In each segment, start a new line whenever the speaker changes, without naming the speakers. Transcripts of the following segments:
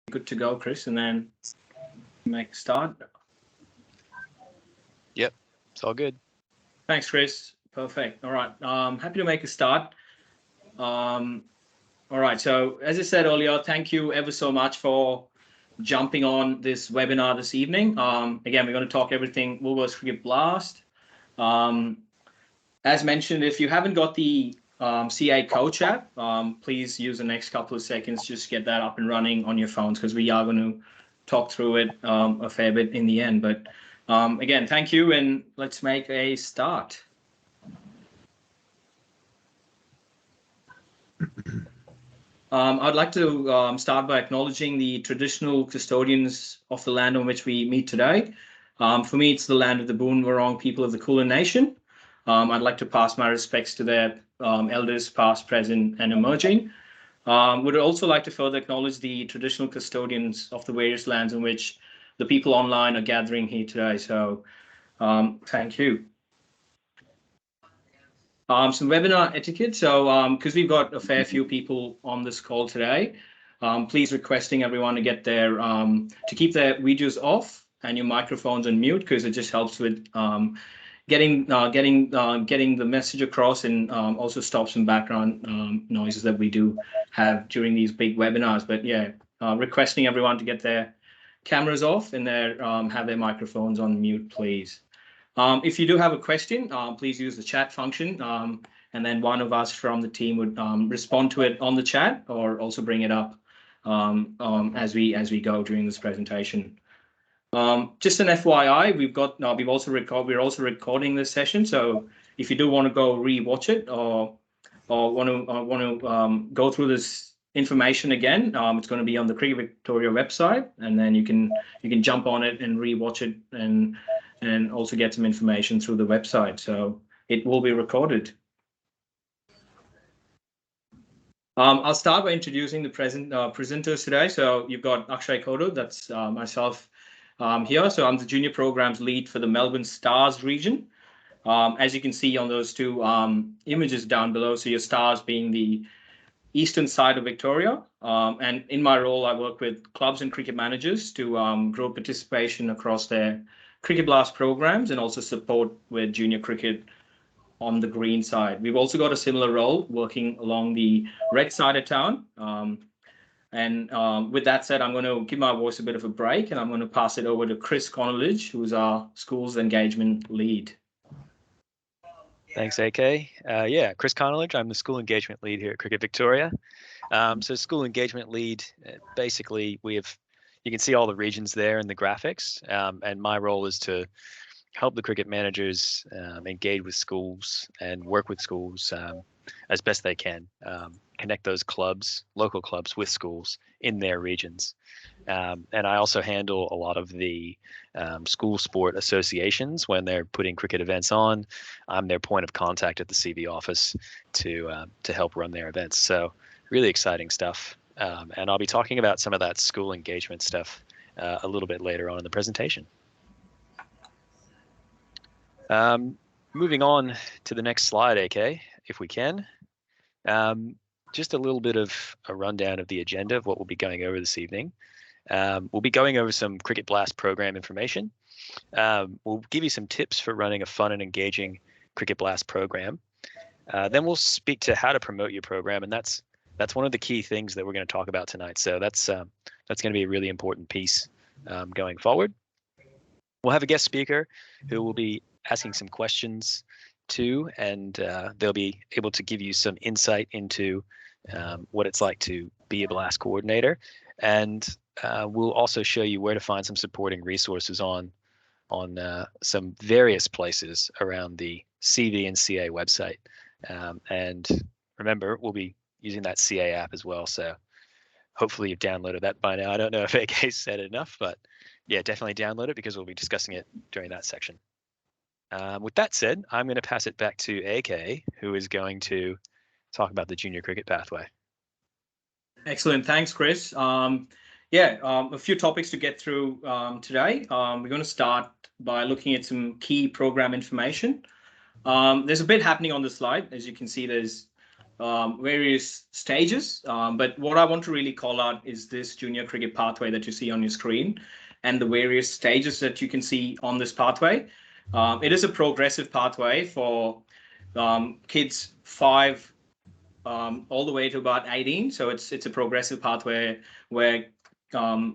Good to go, Chris, and then make a start.
Yep, it's all good.
Thanks, Chris. Perfect. All right. Happy to make a start. All right. So as I said earlier, thank you ever so much for jumping on this webinar this evening. Again, we're going to talk everything Woolworths Cricket Blast. As mentioned, if you haven't got the CA Coach app, please use the next couple of seconds just to get that up and running on your phones, because we are going to talk through it a fair bit in the end. But again, thank you, and let's make a start. I'd like to start by acknowledging the traditional custodians of the land on which we meet today. For me, it's the land of the Boon Wurrung people of the Kulin Nation. I'd like to pass my respects to their elders, past, present, and emerging. Would also like to further acknowledge the traditional custodians of the various lands in which the people online are gathering here today. So thank you. Some webinar etiquette. So because we've got a fair few people on this call today, please requesting everyone to get their to keep their videos off and your microphones on mute, because it just helps with getting the message across, and also stop some background noises that we do have during these big webinars. But yeah, requesting everyone to get their cameras off and have their microphones on mute, please. If you do have a question, please use the chat function, and then one of us from the team would respond to it on the chat, or also bring it up as we go during this presentation. Just an FYI, we're also recording this session. So if you do want to go re-watch it, or want to go through this information again, it's going to be on the Cricket Victoria website, and then you can jump on it and re-watch it, and also get some information through the website. So it will be recorded. I'll start by introducing the presenters today. So you've got Akshay Kodo, that's myself here. So I'm the Junior Programs Lead for the Melbourne Stars region. As you can see on those two images down below, so your Stars being the eastern side of Victoria. And in my role, I work with clubs and cricket managers to grow participation across their Cricket Blast programs, and also support with junior cricket on the green side. We've also got a similar role working along the red side of town. And with that said, I'm going to give my voice a bit of a break, and I'm going to pass it over to Chris Connelly, who's our Schools Engagement Lead.
Thanks, AK. Yeah, Chris Connelly. I'm the School Engagement Lead here at Cricket Victoria. So School Engagement Lead, basically you can see all the regions there in the graphics, and my role is to help the cricket managers engage with schools and work with schools as best they can, connect those clubs, local clubs, with schools in their regions. And I also handle a lot of the school sport associations when they're putting cricket events on. I'm their point of contact at the CV office to help run their events. So really exciting stuff. And I'll be talking about some of that school engagement stuff a little bit later on in the presentation. Moving on to the next slide, AK, if we can. Just a little bit of a rundown of the agenda of what we'll be going over this evening. We'll be going over some Cricket Blast program information. We'll give you some tips for running a fun and engaging Cricket Blast program. Then we'll speak to how to promote your program, and that's one of the key things that we're going to talk about tonight. So that's going to be a really important piece going forward. We'll have a guest speaker who will be asking some questions too, and they'll be able to give you some insight into what it's like to be a blast coordinator. And we'll also show you where to find some supporting resources on some various places around the CV and CA website. And remember, we'll be using that CA app as well. So hopefully you've downloaded that by now. I don't know if AK said it enough, but yeah, definitely download it, because we'll be discussing it during that section. With that said, I'm going to pass it back to AK, who is going to talk about the junior cricket pathway.
Excellent. Thanks, Chris. A few topics to get through today. We're going to start by looking at some key program information. There's a bit happening on the slide. As you can see, there's various stages, but what I want to really call out is this junior cricket pathway that you see on your screen and the various stages that you can see on this pathway. It is a progressive pathway for kids 5 all the way to about 18. So it's a progressive pathway where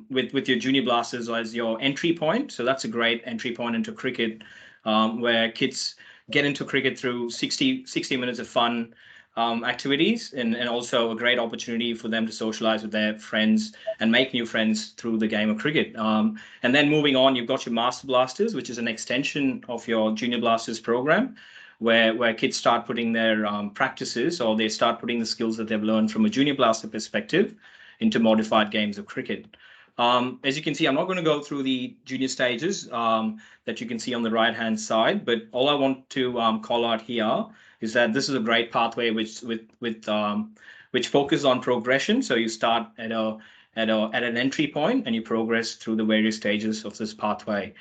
with your junior blasters as your entry point. So that's a great entry point into cricket, where kids get into cricket through 60 minutes of fun activities, and also a great opportunity for them to socialize with their friends and make new friends through the game of cricket. And then moving on, you've got your Master Blasters, which is an extension of your Junior Blasters program, where kids start putting their practices, or they start putting the skills that they've learned from a Junior Blaster perspective into modified games of cricket. As you can see, I'm not going to go through the junior stages that you can see on the right-hand side, but all I want to call out here is that this is a great pathway which focuses on progression. So you start at an entry point and you progress through the various stages of this pathway.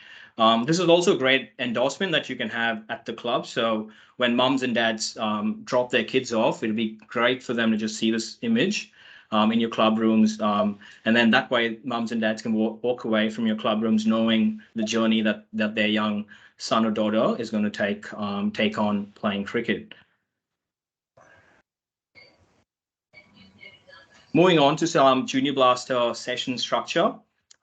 This is also a great endorsement that you can have at the club. So when mums and dads drop their kids off, it'll be great for them to just see this image in your club rooms. And then that way, mums and dads can walk away from your club rooms knowing the journey that their young son or daughter is going to take on playing cricket. Moving on to some Junior Blaster session structure.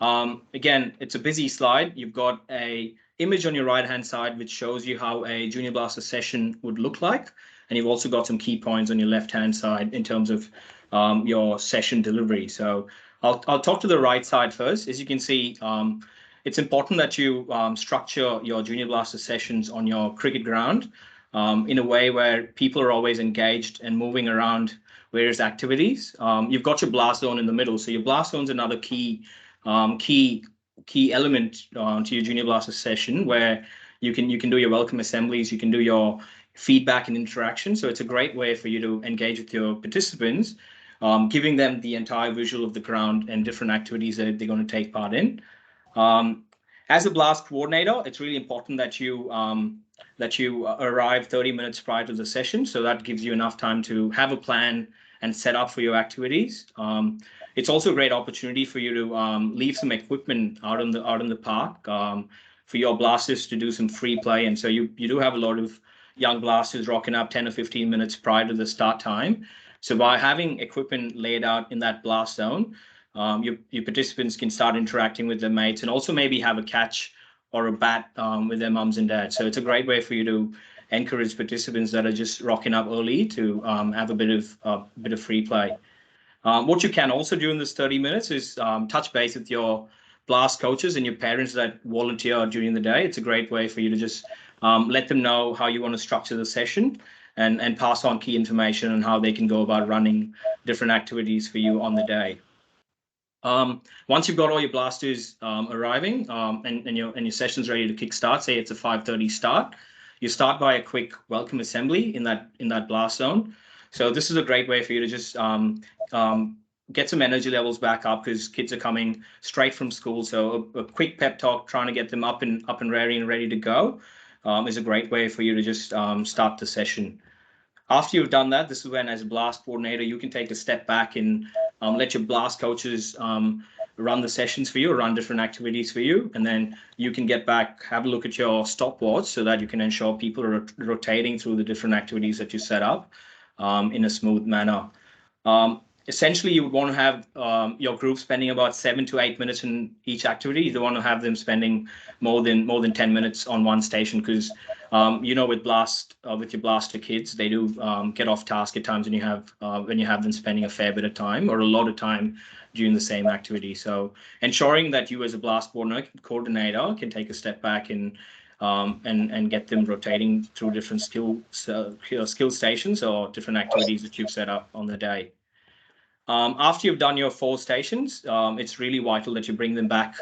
Again, it's a busy slide. You've got a image on your right-hand side which shows you how a Junior Blaster session would look like. And you've also got some key points on your left-hand side in terms of your session delivery. So I'll talk to the right side first. As you can see, it's important that you structure your Junior Blaster sessions on your cricket ground in a way where people are always engaged and moving around various activities. You've got your blast zone in the middle. So your blast zone is another key element to your Junior Blaster session, where you can do your welcome assemblies, you can do your feedback and interaction. So it's a great way for you to engage with your participants, giving them the entire visual of the ground and different activities that they're going to take part in. As a blast coordinator, it's really important that you arrive 30 minutes prior to the session. So that gives you enough time to have a plan and set up for your activities. It's also a great opportunity for you to leave some equipment out in the park for your blasters to do some free play. And so you do have a lot of young blasters rocking up 10 or 15 minutes prior to the start time. So by having equipment laid out in that blast zone, your participants can start interacting with their mates and also maybe have a catch or a bat with their mums and dads. So it's a great way for you to encourage participants that are just rocking up early to have a bit of free play. What you can also do in this 30 minutes is touch base with your blast coaches and your parents that volunteer during the day. It's a great way for you to just let them know how you want to structure the session and pass on key information on how they can go about running different activities for you on the day. Once you've got all your blasters arriving and your session's ready to kickstart, say it's a 5:30 start, you start by a quick welcome assembly in that blast zone. So this is a great way for you to just get some energy levels back up, because kids are coming straight from school. So a quick pep talk, trying to get them up and ready to go, is a great way for you to just start the session. After you've done that, this is when, as a blast coordinator, you can take a step back and let your blast coaches run the sessions for you, or run different activities for you. And then you can get back, have a look at your stopwatch so that you can ensure people are rotating through the different activities that you set up in a smooth manner. Essentially, you would want to have your group spending about 7 to 8 minutes in each activity. You don't want to have them spending more than 10 minutes on one station, because with your blaster kids, they do get off task at times when you have them spending a fair bit of time or a lot of time during the same activity. So ensuring that you, as a blast coordinator, can take a step back and get them rotating through different skill stations or different activities that you've set up on the day. After you've done your 4 stations, it's really vital that you bring them back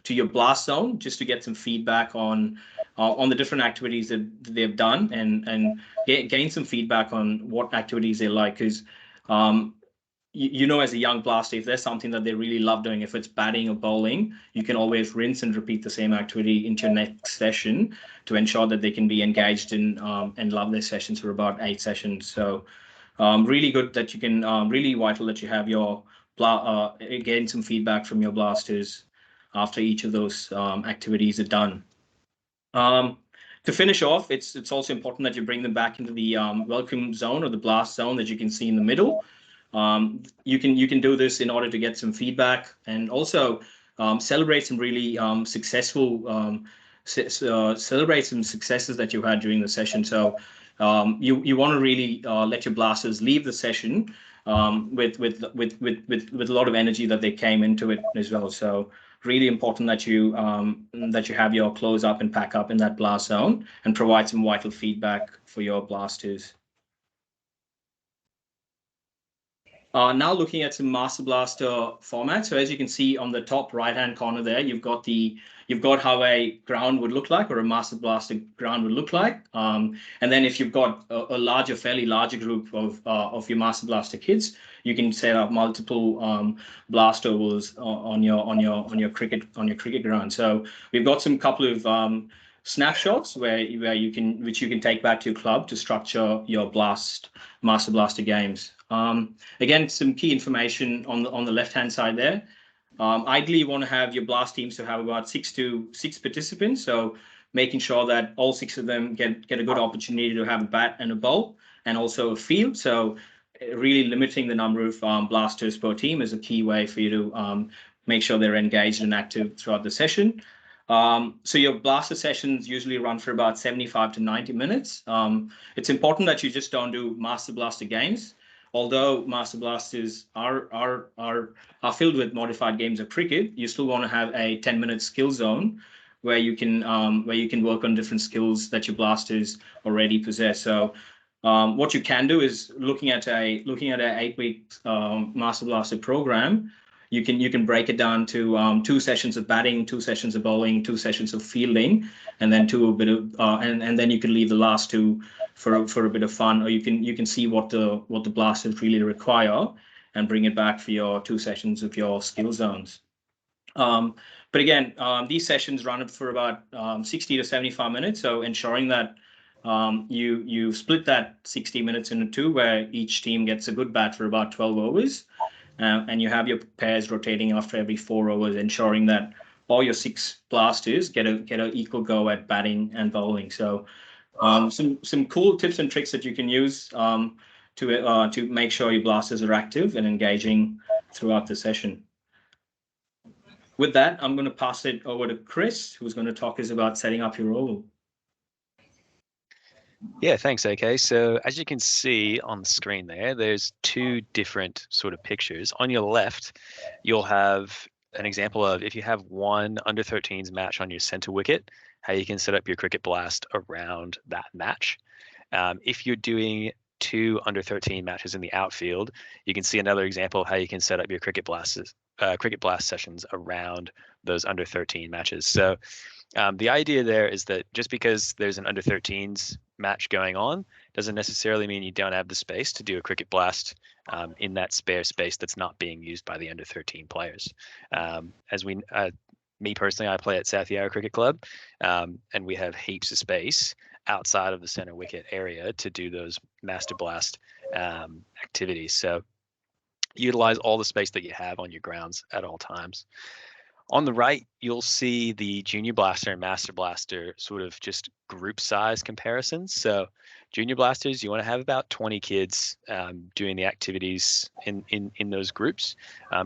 to your blast zone just to get some feedback on the different activities that they've done, and gain some feedback on what activities they like. Because as a young blaster, if there's something that they really love doing, if it's batting or bowling, you can always rinse and repeat the same activity into your next session to ensure that they can be engaged and love their sessions for about 8 sessions. So Really good that you can, really vital that you have your, getting some feedback from your blasters after each of those activities are done. To finish off, it's also important that you bring them back into the welcome zone or the blast zone that you can see in the middle. You can do this in order to get some feedback and also celebrate some really successful celebrate some successes that you had during the session. So you want to really let your blasters leave the session with a lot of energy that they came into it as well. So really important that you have your close up and pack up in that blast zone and provide some vital feedback for your blasters. Now looking at some Master Blaster format. So as you can see on the top right-hand corner there, you've got how a ground would look like, or a Master Blaster ground would look like. And then if you've got a fairly larger group of your Master Blaster kids, you can set up multiple blast ovals on your cricket ground. So we've got some couple of snapshots which you can take back to your club to structure your Master Blaster games. Again, some key information on the left-hand side there. Ideally, you want to have your blast teams to have about 6 participants. So making sure that all 6 of them get a good opportunity to have a bat and a ball and also a field. So really limiting the number of blasters per team is a key way for you to make sure they're engaged and active throughout the session. So your blaster sessions usually run for about 75 to 90 minutes. It's important that you just don't do Master Blaster games. Although Master Blasters are filled with modified games of cricket, you still want to have a 10-minute skill zone where you can work on different skills that your blasters already possess. So what you can do is looking at a 8-week Master Blaster program. You can break it down to 2 sessions of batting, 2 sessions of bowling, 2 sessions of fielding, and then and then you can leave the last 2 for a bit of fun, or you can see what the blasters really require and bring it back for your 2 sessions of your skill zones. But again, these sessions run for about 60 to 75 minutes. So ensuring that you split that 60 minutes into 2, where each team gets a good bat for about 12 overs. And you have your pairs rotating after every 4 overs, ensuring that all your 6 blasters get an equal go at batting and bowling. So some cool tips and tricks that you can use to make sure your blasters are active and engaging throughout the session. With that, I'm going to pass it over to Chris, who's going to talk us about setting up your oval.
Yeah, thanks, AK. So as you can see on the screen there's 2 different sort of pictures. On your left, you'll have an example of if you have one under-13s match on your center wicket, how you can set up your cricket blast around that match. If you're doing 2 under-13 matches in the outfield, you can see another example of how you can set up your cricket blast sessions around those under-13 matches. So the idea there is that just because there's an under-13s match going on doesn't necessarily mean you don't have the space to do a cricket blast in that spare space that's not being used by the under-13 players. Me personally, I play at South Yarra Cricket Club, and we have heaps of space outside of the center wicket area to do those Master Blast activities. So utilize all the space that you have on your grounds at all times. On the right, you'll see the Junior Blaster and Master Blaster sort of just group size comparisons. So Junior Blasters, you want to have about 20 kids doing the activities in those groups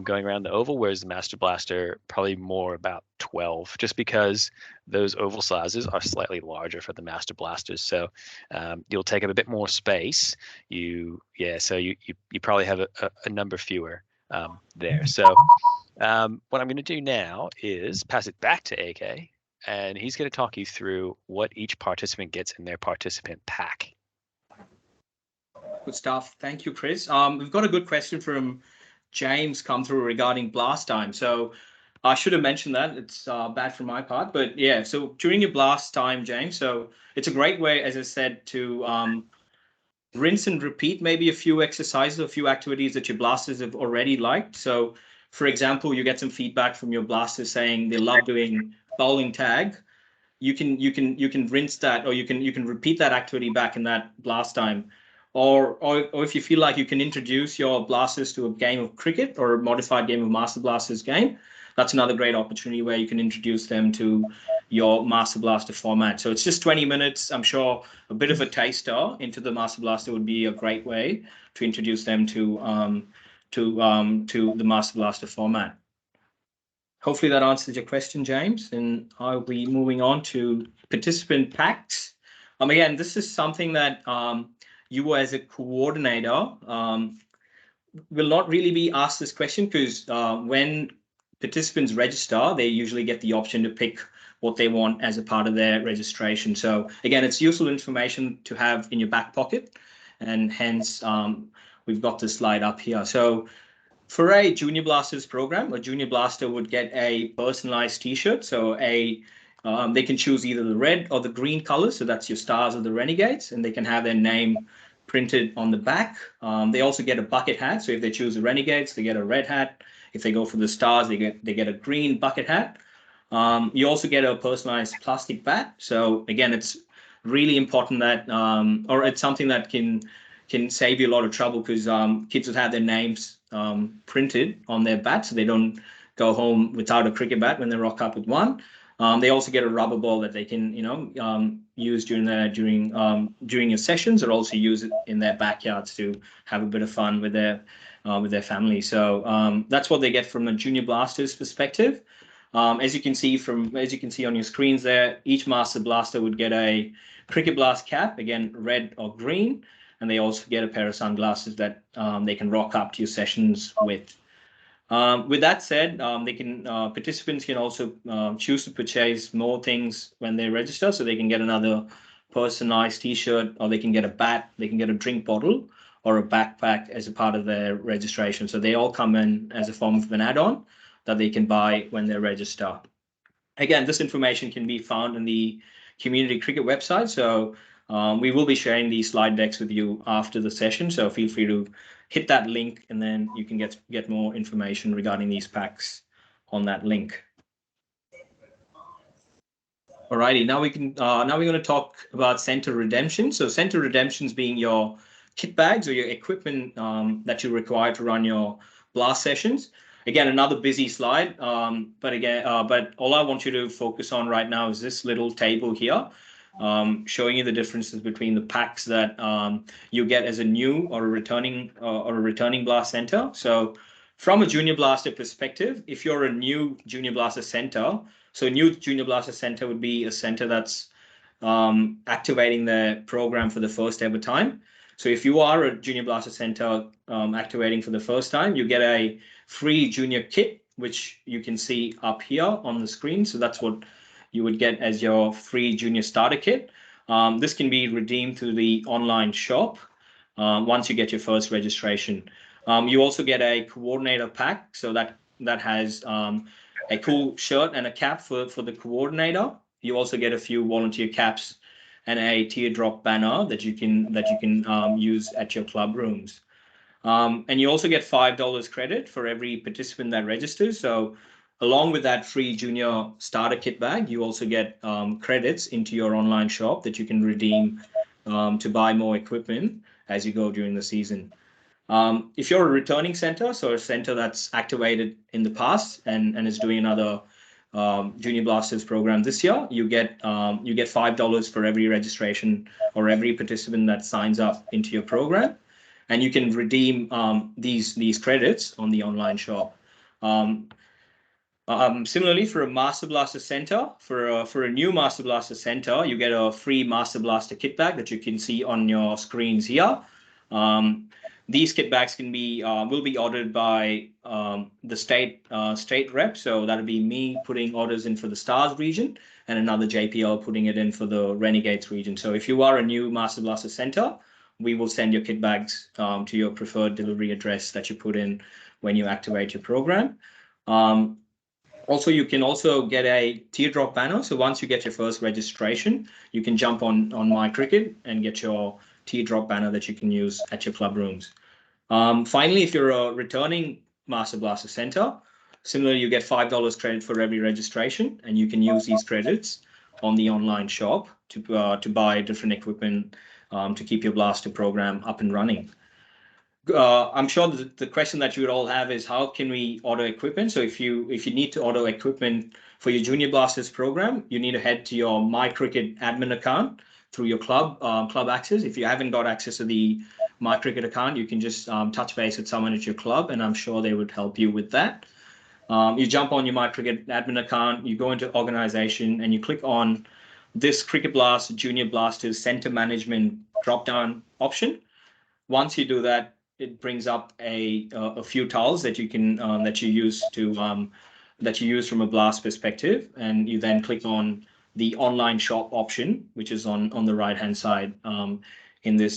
going around the oval, whereas the Master Blaster, probably more about 12, just because those oval sizes are slightly larger for the Master Blasters. So you'll take up a bit more space. So you probably have a number fewer there. So what I'm going to do now is pass it back to AK, and he's going to talk you through what each participant gets in their participant pack.
Good stuff. Thank you, Chris. We've got a good question from James come through regarding blast time. So I should have mentioned that. It's bad from my part, but yeah. So during your blast time, James, so it's a great way, as I said, to rinse and repeat maybe a few exercises, a few activities that your blasters have already liked. So for example, you get some feedback from your blasters saying they love doing bowling tag. You can rinse that, or you can repeat that activity back in that blast time. or if you feel like you can introduce your blasters to a game of cricket or a modified game of Master Blasters game, that's another great opportunity where you can introduce them to your Master Blaster format. So it's just 20 minutes. I'm sure a bit of a taster into the Master Blaster would be a great way to introduce them to the Master Blaster format. Hopefully that answers your question, James. And I'll be moving on to participant packs. Again, this is something that you as a coordinator will not really be asked this question, because when participants register, they usually get the option to pick what they want as a part of their registration. So again, it's useful information to have in your back pocket, and hence we've got this slide up here. So for a Junior Blasters program, a Junior Blaster would get a personalized T-shirt. So they can choose either the red or the green color. So that's your Stars or the Renegades, and they can have their name printed on the back. They also get a bucket hat. So if they choose the Renegades, they get a red hat. If they go for the Stars, they get a green bucket hat. You also get a personalized plastic bat. So again, it's really important that, or it's something that can save you a lot of trouble, because kids would have their names printed on their bat, so they don't go home without a cricket bat when they rock up with one. They also get a rubber ball that they can, use during your sessions, or also use it in their backyards to have a bit of fun with their family. So that's what they get from a Junior Blasters perspective. As you can see on your screens there, each Master Blaster would get a Cricket Blast cap, again red or green, and they also get a pair of sunglasses that they can rock up to your sessions with. With that said, participants can also choose to purchase more things when they register, so they can get another personalized T-shirt, or they can get a bat, they can get a drink bottle, or a backpack as a part of their registration. So they all come in as a form of an add-on that they can buy when they register. Again, this information can be found in the Community Cricket website. So we will be sharing these slide decks with you after the session. So feel free to hit that link, and then you can get more information regarding these packs on that link. Alrighty, now we're going to talk about center redemption. So center redemptions being your kit bags or your equipment that you require to run your blast sessions. Again, another busy slide, but all I want you to focus on right now is this little table here, showing you the differences between the packs that you get as a new or a returning blast center. So from a Junior Blaster perspective, if you're a new Junior Blaster center, so a new Junior Blaster center would be a center that's activating the program for the first ever time. So if you are a Junior Blaster center activating for the first time, you get a free junior kit, which you can see up here on the screen. So that's what you would get as your free junior starter kit. This can be redeemed through the online shop once you get your first registration. You also get a coordinator pack, so that has a cool shirt and a cap for the coordinator. You also get a few volunteer caps and a teardrop banner that you can use at your club rooms. And you also get $5 credit for every participant that registers. So along with that free junior starter kit bag, you also get credits into your online shop that you can redeem to buy more equipment as you go during the season. If you're a returning center, so a center that's activated in the past and is doing another Junior Blasters program this year, you get $5 for every registration or every participant that signs up into your program. And you can redeem these credits on the online shop. Similarly, for a Master Blaster Center, for a new Master Blaster Center, you get a free Master Blaster kit bag that you can see on your screens here. These kit bags will be ordered by the state rep. So that'll be me putting orders in for the Stars region, and another JPL putting it in for the Renegades region. So if you are a new Master Blaster Center, we will send your kit bags to your preferred delivery address that you put in when you activate your program. Also, you can also get a teardrop banner. So once you get your first registration, you can jump on My Cricket and get your teardrop banner that you can use at your club rooms. Finally, if you're a returning Master Blaster Center, similarly, you get $5 credit for every registration, and you can use these credits on the online shop to buy different equipment to keep your blaster program up and running. I'm sure the question that you would all have is how can we order equipment? So if you need to order equipment for your Junior Blasters program, you need to head to your My Cricket admin account through your club access. If you haven't got access to the My Cricket account, you can just touch base with someone at your club, and I'm sure they would help you with that. You jump on your My Cricket admin account, you go into organization, and you click on this Cricket Blast Junior Blasters Center Management drop-down option. Once you do that, it brings up a few tiles that you can that you use from a blast perspective, and you then click on the online shop option, which is on the right hand side in the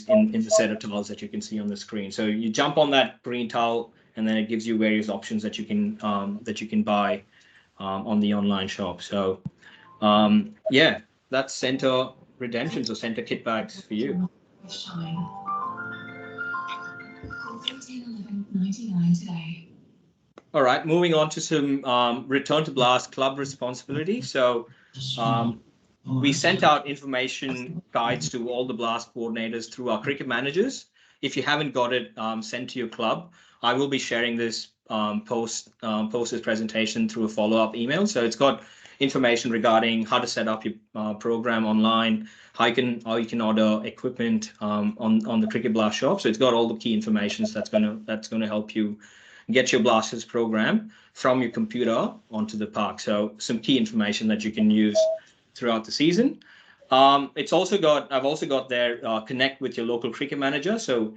set of tiles that you can see on the screen. So you jump on that green tile, and then it gives you various options that you can buy on the online shop. So yeah, that's Center Redemptions or Center Kit Bags for you. All right, moving on to some Return to Blast club responsibility. So we sent out information guides to all the Blast coordinators through our cricket managers. If you haven't got it sent to your club, I will be sharing this post this presentation through a follow-up email. So it's got information regarding how to set up your program online, how you can order equipment on the Cricket Blast shop. So it's got all the key information that's gonna help you get your Blasters program from your computer onto the park. So some key information that you can use throughout the season. I've also got there connect with your local cricket manager. So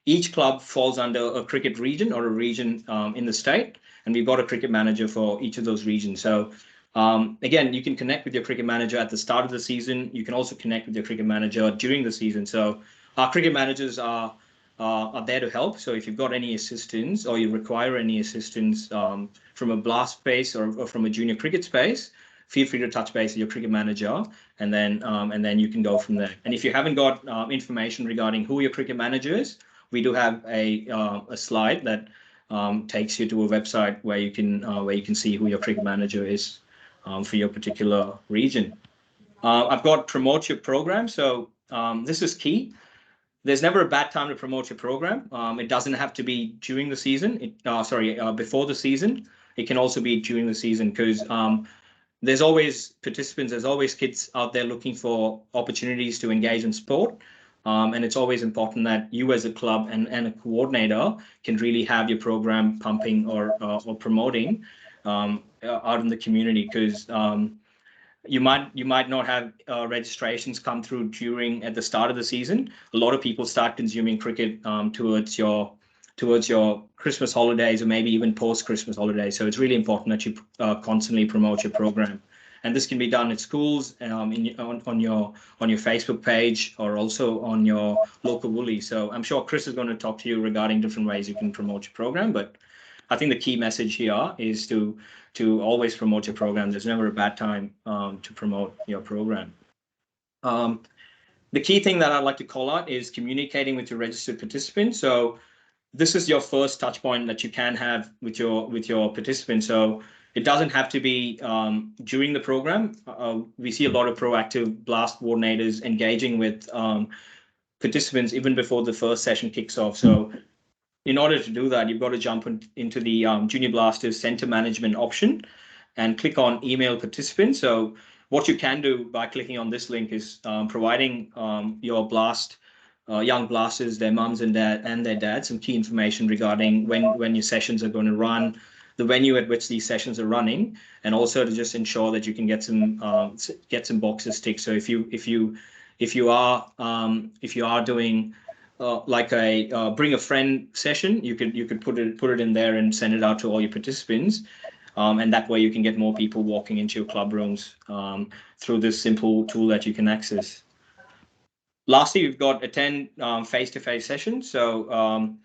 each club falls under a cricket region or a region in the state, and we've got a cricket manager for each of those regions. So again, you can connect with your cricket manager at the start of the season. You can also connect with your cricket manager during the season. So our cricket managers are there to help. So if you've got any assistance or you require any assistance from a blast space or from a junior cricket space, feel free to touch base with your cricket manager, and then you can go from there. And if you haven't got information regarding who your cricket manager is, we do have a slide that takes you to a website where you can see who your cricket manager is for your particular region. I've got promote your program. So this is key. There's never a bad time to promote your program. It doesn't have to be during the season. Before the season. It can also be during the season, because there's always participants, there's always kids out there looking for opportunities to engage in sport. And it's always important that you as a club and a coordinator can really have your program pumping or promoting out in the community, because you might not have registrations come through at the start of the season. A lot of people start consuming cricket towards your Christmas holidays, or maybe even post Christmas holidays. So it's really important that you constantly promote your program, and this can be done at schools, on your Facebook page, or also on your local Woolly. So I'm sure Chris is going to talk to you regarding different ways you can promote your program, but I think the key message here is to always promote your program. There's never a bad time to promote your program. The key thing that I'd like to call out is communicating with your registered participants. So this is your first touch point that you can have with your participants. So it doesn't have to be during the program. We see a lot of proactive blast coordinators engaging with participants even before the first session kicks off. So in order to do that, you've got to jump into the Junior Blasters Center Management option and click on Email Participants. So what you can do by clicking on this link is providing your young blasters, their mums and their dads, some key information regarding when your sessions are going to run, the venue at which these sessions are running, and also to just ensure that you can get some boxes ticked. So if you are doing like a bring a friend session, you could put it in there and send it out to all your participants, and that way you can get more people walking into your club rooms through this simple tool that you can access. Lastly, we've got attend face-to-face sessions. So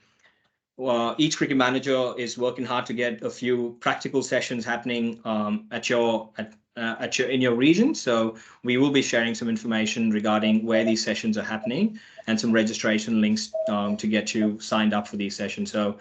each cricket manager is working hard to get a few practical sessions happening in your region. So we will be sharing some information regarding where these sessions are happening and some registration links to get you signed up for these sessions. So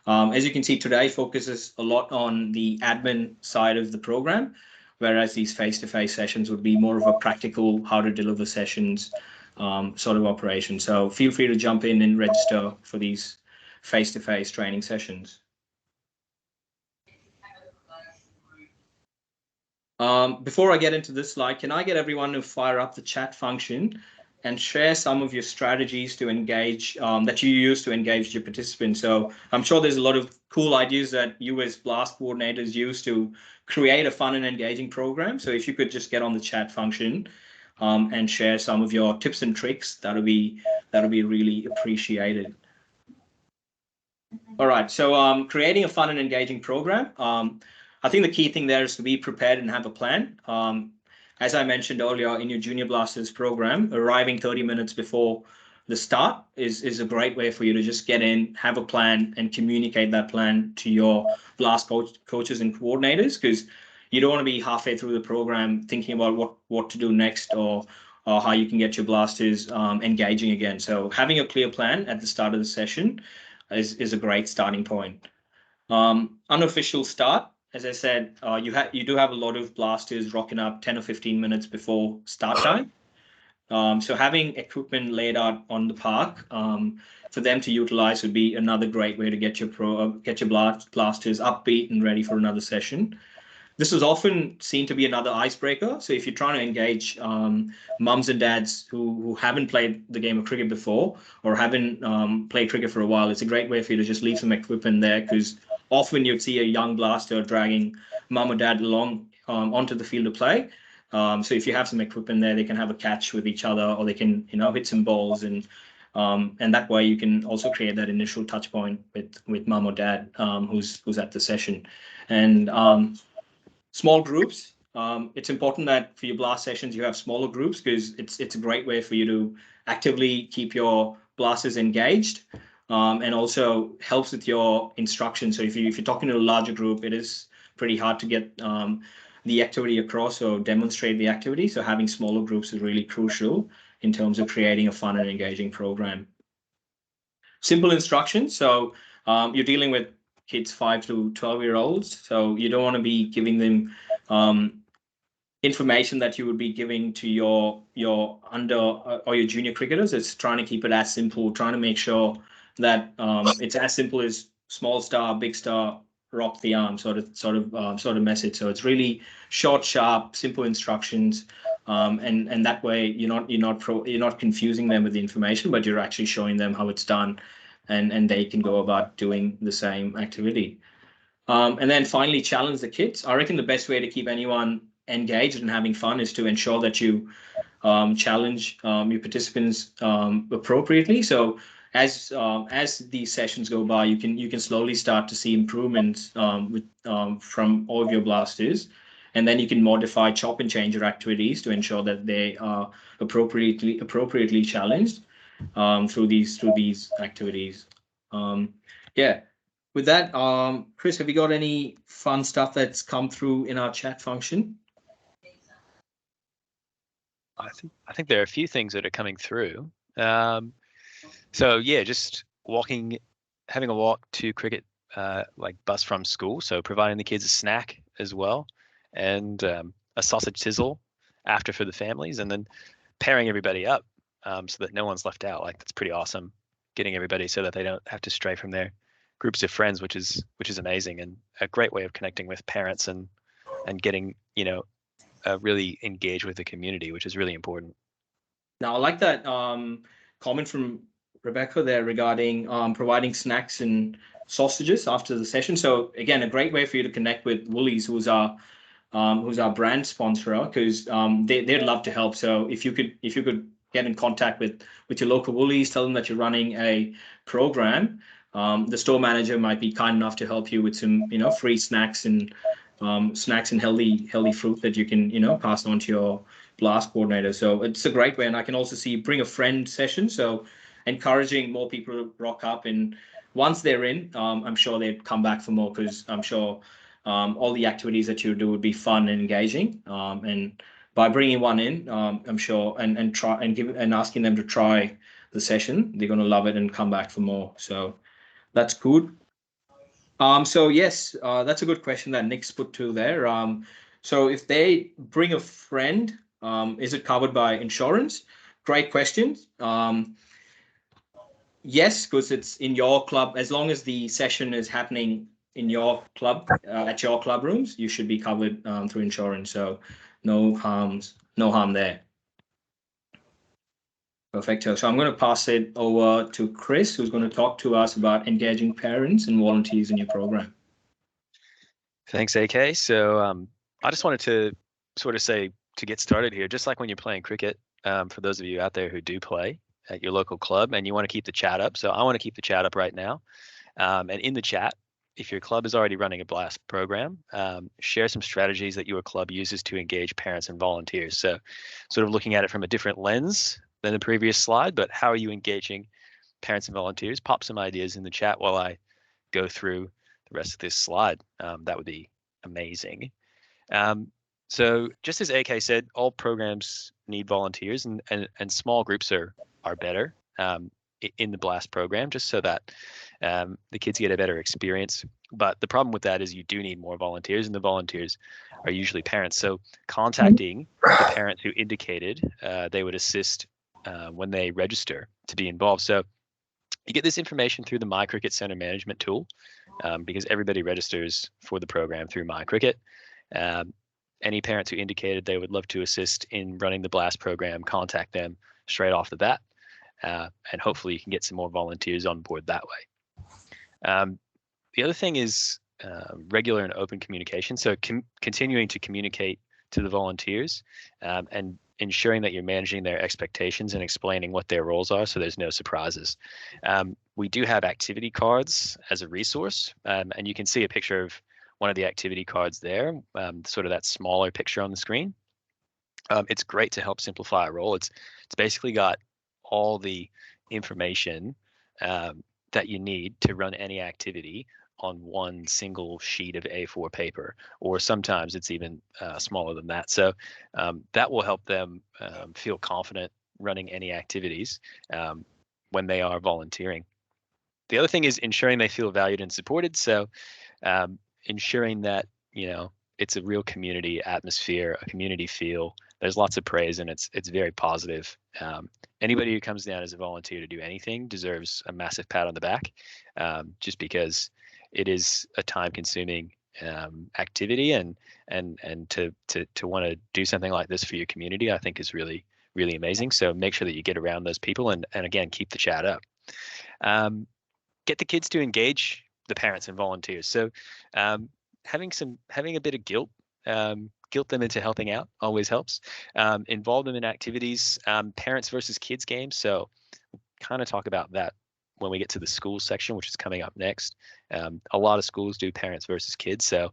as you can see, today focuses a lot on the admin side of the program, whereas these face-to-face sessions would be more of a practical how to deliver sessions, sort of operation. So feel free to jump in and register for these face-to-face training sessions. Before I get into this slide, can I get everyone to fire up the chat function and share some of your strategies to engage, that you use to engage your participants? So I'm sure there's a lot of cool ideas that you as BLAST coordinators use to create a fun and engaging program. So if you could just get on the chat function and share some of your tips and tricks, that'll be really appreciated. All right, so creating a fun and engaging program. I think the key thing there is to be prepared and have a plan. As I mentioned earlier, in your Junior Blasters program, arriving 30 minutes before the start is a great way for you to just get in, have a plan, and communicate that plan to your Blast coaches and coordinators, because you don't want to be halfway through the program thinking about what to do next, or how you can get your Blasters engaging again. So having a clear plan at the start of the session is a great starting point. Unofficial start, as I said, you do have a lot of Blasters rocking up 10 or 15 minutes before start time. So having equipment laid out on the park for them to utilize would be another great way to get your Blasters upbeat and ready for another session. This is often seen to be another icebreaker. So if you're trying to engage mums and dads who haven't played the game of cricket before, or haven't played cricket for a while, it's a great way for you to just leave some equipment there, because often you'd see a young blaster dragging mum or dad along onto the field to play. So if you have some equipment there, they can have a catch with each other, or they can hit some balls, and that way you can also create that initial touch point with mum or dad who's at the session. And small groups. It's important that for your blast sessions, you have smaller groups, because it's a great way for you to actively keep your blasters engaged, and also helps with your instruction. So if you're talking to a larger group, it is pretty hard to get the activity across or demonstrate the activity. So having smaller groups is really crucial in terms of creating a fun and engaging program. Simple instructions. So you're dealing with kids 5 to 12-year-olds, so you don't want to be giving them information that you would be giving to your under or your junior cricketers. It's trying to keep it as simple, trying to make sure that it's as simple as small star, big star, rock the arm sort of message. So it's really short, sharp, simple instructions, and that way you're not confusing them with the information, but you're actually showing them how it's done, and they can go about doing the same activity. And then finally, challenge the kids. I reckon the best way to keep anyone engaged and having fun is to ensure that you challenge your participants appropriately. So as these sessions go by, you can slowly start to see improvements from all of your blasters, and then you can modify, chop and change your activities to ensure that they are appropriately challenged through these activities. Yeah. With that, Chris, have you got any fun stuff that's come through in our chat function?
I think there are a few things that are coming through. So yeah, just having a walk to cricket, like bus from school. So providing the kids a snack as well, and a sausage sizzle after for the families, and then pairing everybody up so that no one's left out. Like, that's pretty awesome. Getting everybody so that they don't have to stray from their groups of friends, which is amazing, and a great way of connecting with parents and getting really engaged with the community, which is really important.
Now, I like that comment from Rebecca there regarding providing snacks and sausages after the session. So again, a great way for you to connect with Woolies, who's our brand sponsor, because they'd love to help. So if you could get in contact with your local Woolies, tell them that you're running a program. The store manager might be kind enough to help you with some free snacks and healthy fruit that you can pass on to your blast coordinator. So it's a great way. And I can also see bring a friend session, so encouraging more people to rock up, and once they're in, I'm sure they'd come back for more, because I'm sure all the activities that you do would be fun and engaging, and by bringing one in, I'm sure, and asking them to try the session, they're going to love it and come back for more. So that's good. So yes, that's a good question that Nick's put to there. So if they bring a friend, is it covered by insurance? great questions. Yes, because it's in your club. As long as the session is happening in your club, at your club rooms, you should be covered through insurance. So no harm there. Perfecto. So I'm going to pass it over to Chris, who's going to talk to us about engaging parents and volunteers in your program.
Thanks, AK. So I just wanted to sort of say, to get started here, just like when you're playing cricket, for those of you out there who do play at your local club and you want to keep the chat up. So I want to keep the chat up right now. And in the chat, if your club is already running a blast program, share some strategies that your club uses to engage parents and volunteers. So sort of looking at it from a different lens than the previous slide, but how are you engaging parents and volunteers? Pop some ideas in the chat while I go through the rest of this slide. That would be amazing. So just as AK said, all programs need volunteers, and small groups are better in the blast program, just so that the kids get a better experience. But the problem with that is you do need more volunteers, and the volunteers are usually parents. So contacting the parents who indicated they would assist when they register to be involved. So you get this information through the My Cricket Center management tool, because everybody registers for the program through My Cricket. Any parents who indicated they would love to assist in running the blast program, contact them straight off the bat, and hopefully you can get some more volunteers on board that way. The other thing is regular and open communication. So continuing to communicate to the volunteers and ensuring that you're managing their expectations and explaining what their roles are, so there's no surprises. We do have activity cards as a resource, and you can see a picture of one of the activity cards there, sort of that smaller picture on the screen. It's great to help simplify a role. It's basically got all the information that you need to run any activity on one single sheet of A4 paper, or sometimes it's even smaller than that. So that will help them feel confident running any activities when they are volunteering. The other thing is ensuring they feel valued and supported. So ensuring that, it's a real community atmosphere, a community feel. There's lots of praise, and it's very positive. Anybody who comes down as a volunteer to do anything deserves a massive pat on the back, just because it is a time-consuming activity, and to want to do something like this for your community, I think is really, really amazing. So make sure that you get around those people, and again, keep the chat up. Get the kids to engage the parents and volunteers. So having a bit of guilt them into helping out always helps. Involve them in activities, parents versus kids games. So kind of talk about that when we get to the school section, which is coming up next. A lot of schools do parents versus kids. So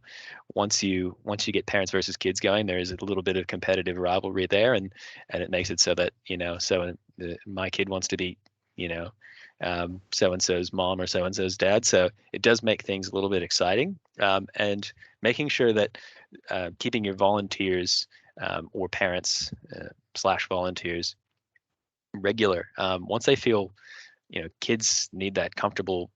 once you get parents versus kids going, there is a little bit of competitive rivalry there, and it makes it so that, my kid wants to be, so-and-so's mom or so-and-so's dad. So it does make things a little bit exciting, and making sure that keeping your volunteers or parents / volunteers regular. Once they feel, kids need that comfortable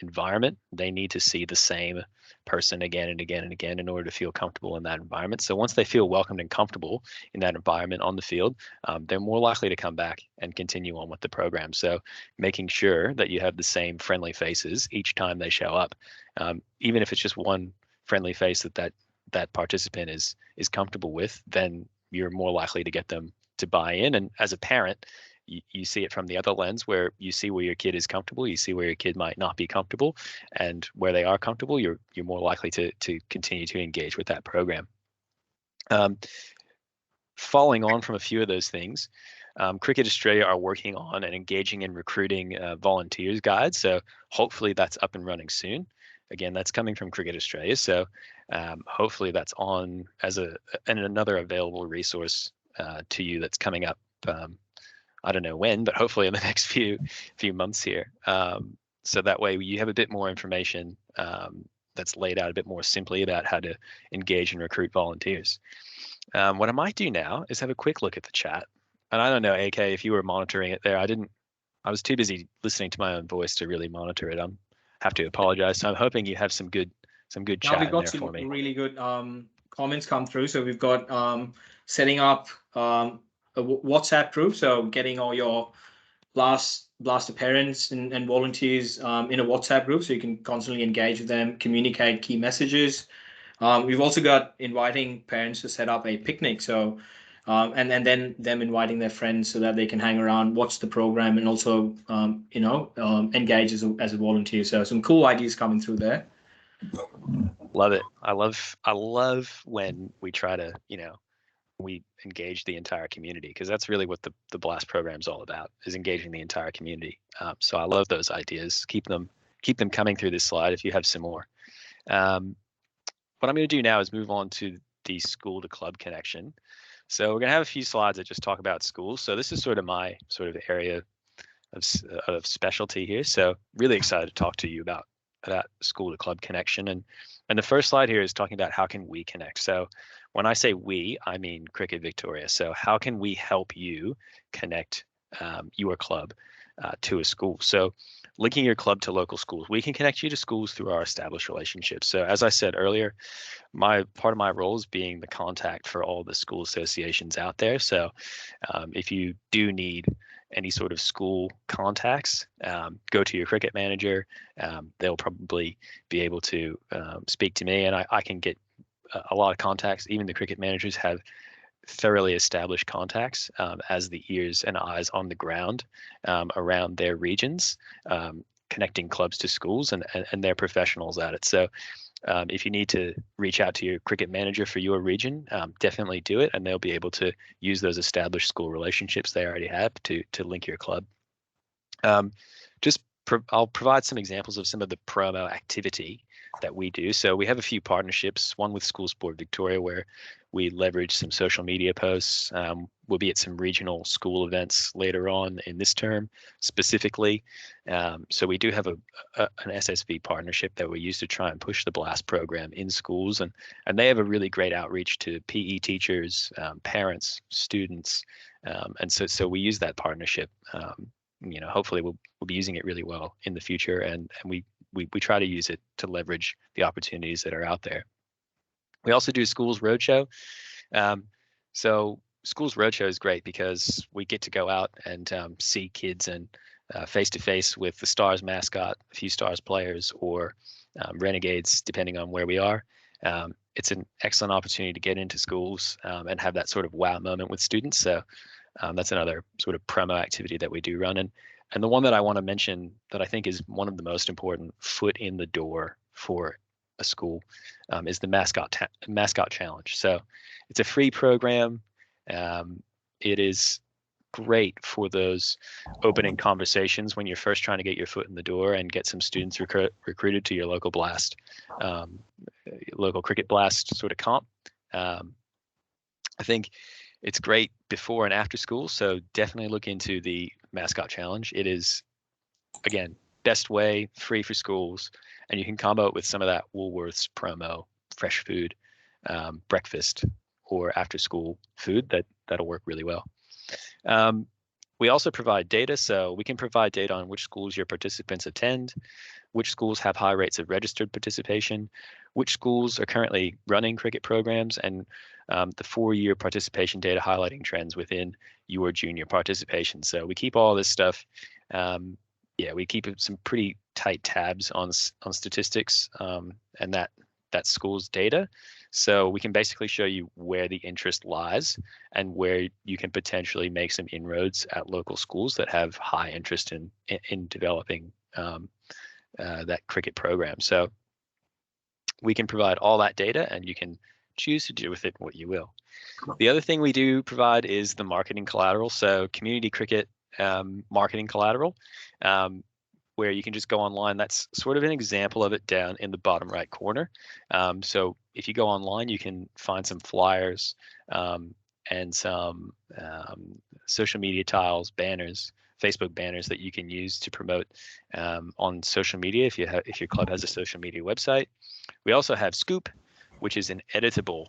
environment. They need to see the same person again and again and again in order to feel comfortable in that environment. So once they feel welcomed and comfortable in that environment on the field, they're more likely to come back and continue on with the program. So making sure that you have the same friendly faces each time they show up, even if it's just one friendly face that participant is comfortable with, then you're more likely to get them to buy in. And as a parent, you see it from the other lens, where you see where your kid is comfortable, you see where your kid might not be comfortable, and where they are comfortable, you're more likely to continue to engage with that program. Following on from a few of those things, Cricket Australia are working on an engaging and recruiting volunteers guide. So hopefully that's up and running soon. Again, that's coming from Cricket Australia. So hopefully that's on as another available resource to you that's coming up. I don't know when, but hopefully in the next few months here. So that way you have a bit more information that's laid out a bit more simply about how to engage and recruit volunteers. What I might do now is have a quick look at the chat. And I don't know, AK, if you were monitoring it there. I was too busy listening to my own voice to really monitor it. I have to apologize. So I'm hoping you have some good chat
we've
in
got
there for me.
Really good comments come through. So we've got setting up WhatsApp group. So getting all your blaster parents and volunteers in a WhatsApp group, so you can constantly engage with them, communicate key messages. We've also got inviting parents to set up a picnic. So, and then them inviting their friends so that they can hang around, watch the program, and also, engage as a volunteer. So some cool ideas coming through there.
Love it. I love when we try to, we engage the entire community, because that's really what the Blast program is all about, is engaging the entire community. So I love those ideas. Keep them coming through this slide if you have some more. What I'm going to do now is move on to the school to club connection. So we're going to have a few slides that just talk about schools. So this is sort of my area of specialty here. So really excited to talk to you about that school to club connection. And the first slide here is talking about how can we connect. So when I say we, I mean Cricket Victoria. So how can we help you connect your club to a school? So linking your club to local schools, we can connect you to schools through our established relationships. So as I said earlier, part of my role is being the contact for all the school associations out there. So if you do need any sort of school contacts, go to your cricket manager. They'll probably be able to speak to me, and I can get a lot of contacts. Even the cricket managers have thoroughly established contacts as the ears and eyes on the ground around their regions, connecting clubs to schools, and they're professionals at it. So if you need to reach out to your cricket manager for your region, definitely do it, and they'll be able to use those established school relationships they already have to link your club. I'll provide some examples of some of the promo activity that we do. So we have a few partnerships, one with School Sport Victoria, where we leverage some social media posts. We'll be at some regional school events later on in this term specifically. So we do have an SSV partnership that we use to try and push the Blast program in schools. And they have a really great outreach to PE teachers, parents, students. And so we use that partnership. Hopefully we'll be using it really well in the future. And we try to use it to leverage the opportunities that are out there. We also do Schools Roadshow. So Schools Roadshow is great because we get to go out and see kids and face to face with the Stars mascot, a few Stars players, or Renegades, depending on where we are. It's an excellent opportunity to get into schools and have that sort of wow moment with students. So that's another sort of promo activity that we do run. And the one that I want to mention that I think is one of the most important foot in the door for a school is the mascot challenge. So it's a free program. It is great for those opening conversations when you're first trying to get your foot in the door and get some students recruited to your local Blast, local Cricket Blast sort of comp. I think it's great before and after school, so definitely look into the mascot challenge. It is, again, best way, free for schools, and you can combo it with some of that Woolworths promo, fresh food, breakfast, or after school food. That'll work really well. We also provide data, so we can provide data on which schools your participants attend, which schools have high rates of registered participation, which schools are currently running cricket programs, and the 4-year participation data highlighting trends within your junior participation. So we keep all this stuff. We keep some pretty tight tabs on statistics and that school's data. So we can basically show you where the interest lies and where you can potentially make some inroads at local schools that have high interest in developing that cricket program. So we can provide all that data, and you can choose to do with it what you will. The other thing we do provide is the marketing collateral. So community cricket marketing collateral, where you can just go online. That's sort of an example of it down in the bottom right corner. So if you go online, you can find some flyers and some social media tiles, banners, Facebook banners that you can use to promote on social media if your club has a social media website. We also have Scoop, which is an editable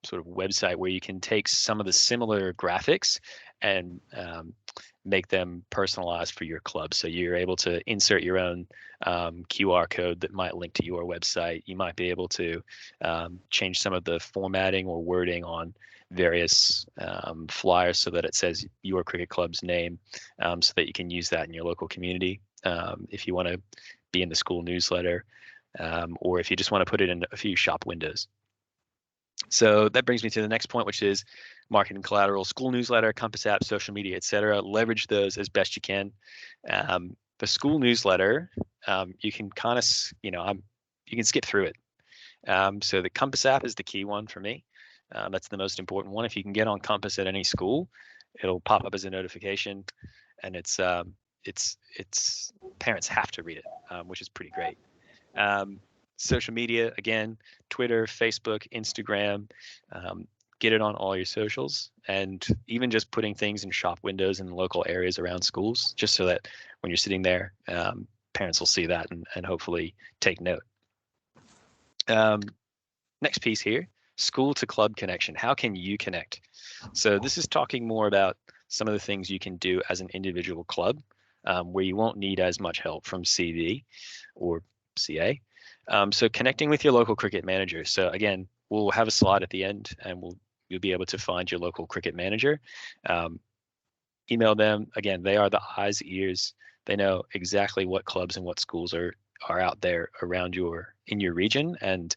sort of website where you can take some of the similar graphics and make them personalized for your club. So you're able to insert your own QR code that might link to your website. You might be able to change some of the formatting or wording on various flyers so that it says your cricket club's name, so that you can use that in your local community if you want to be in the school newsletter, or if you just want to put it in a few shop windows. So that brings me to the next point, which is marketing collateral, school newsletter, Compass app, social media, etc. Leverage those as best you can. The school newsletter, you can kind of, you can skip through it. So the Compass app is the key one for me. That's the most important one. If you can get on Compass at any school, it'll pop up as a notification, and it's parents have to read it, which is pretty great. Social media, again, Twitter, Facebook, Instagram, get it on all your socials, and even just putting things in shop windows in local areas around schools, just so that when you're sitting there, parents will see that and hopefully take note. Next piece here, school to club connection. How can you connect? So this is talking more about some of the things you can do as an individual club, where you won't need as much help from CD or CA. So connecting with your local cricket manager. So again, we'll have a slide at the end, and you'll be able to find your local cricket manager. Email them. Again, they are the eyes, ears. They know exactly what clubs and what schools are out there around in your region, and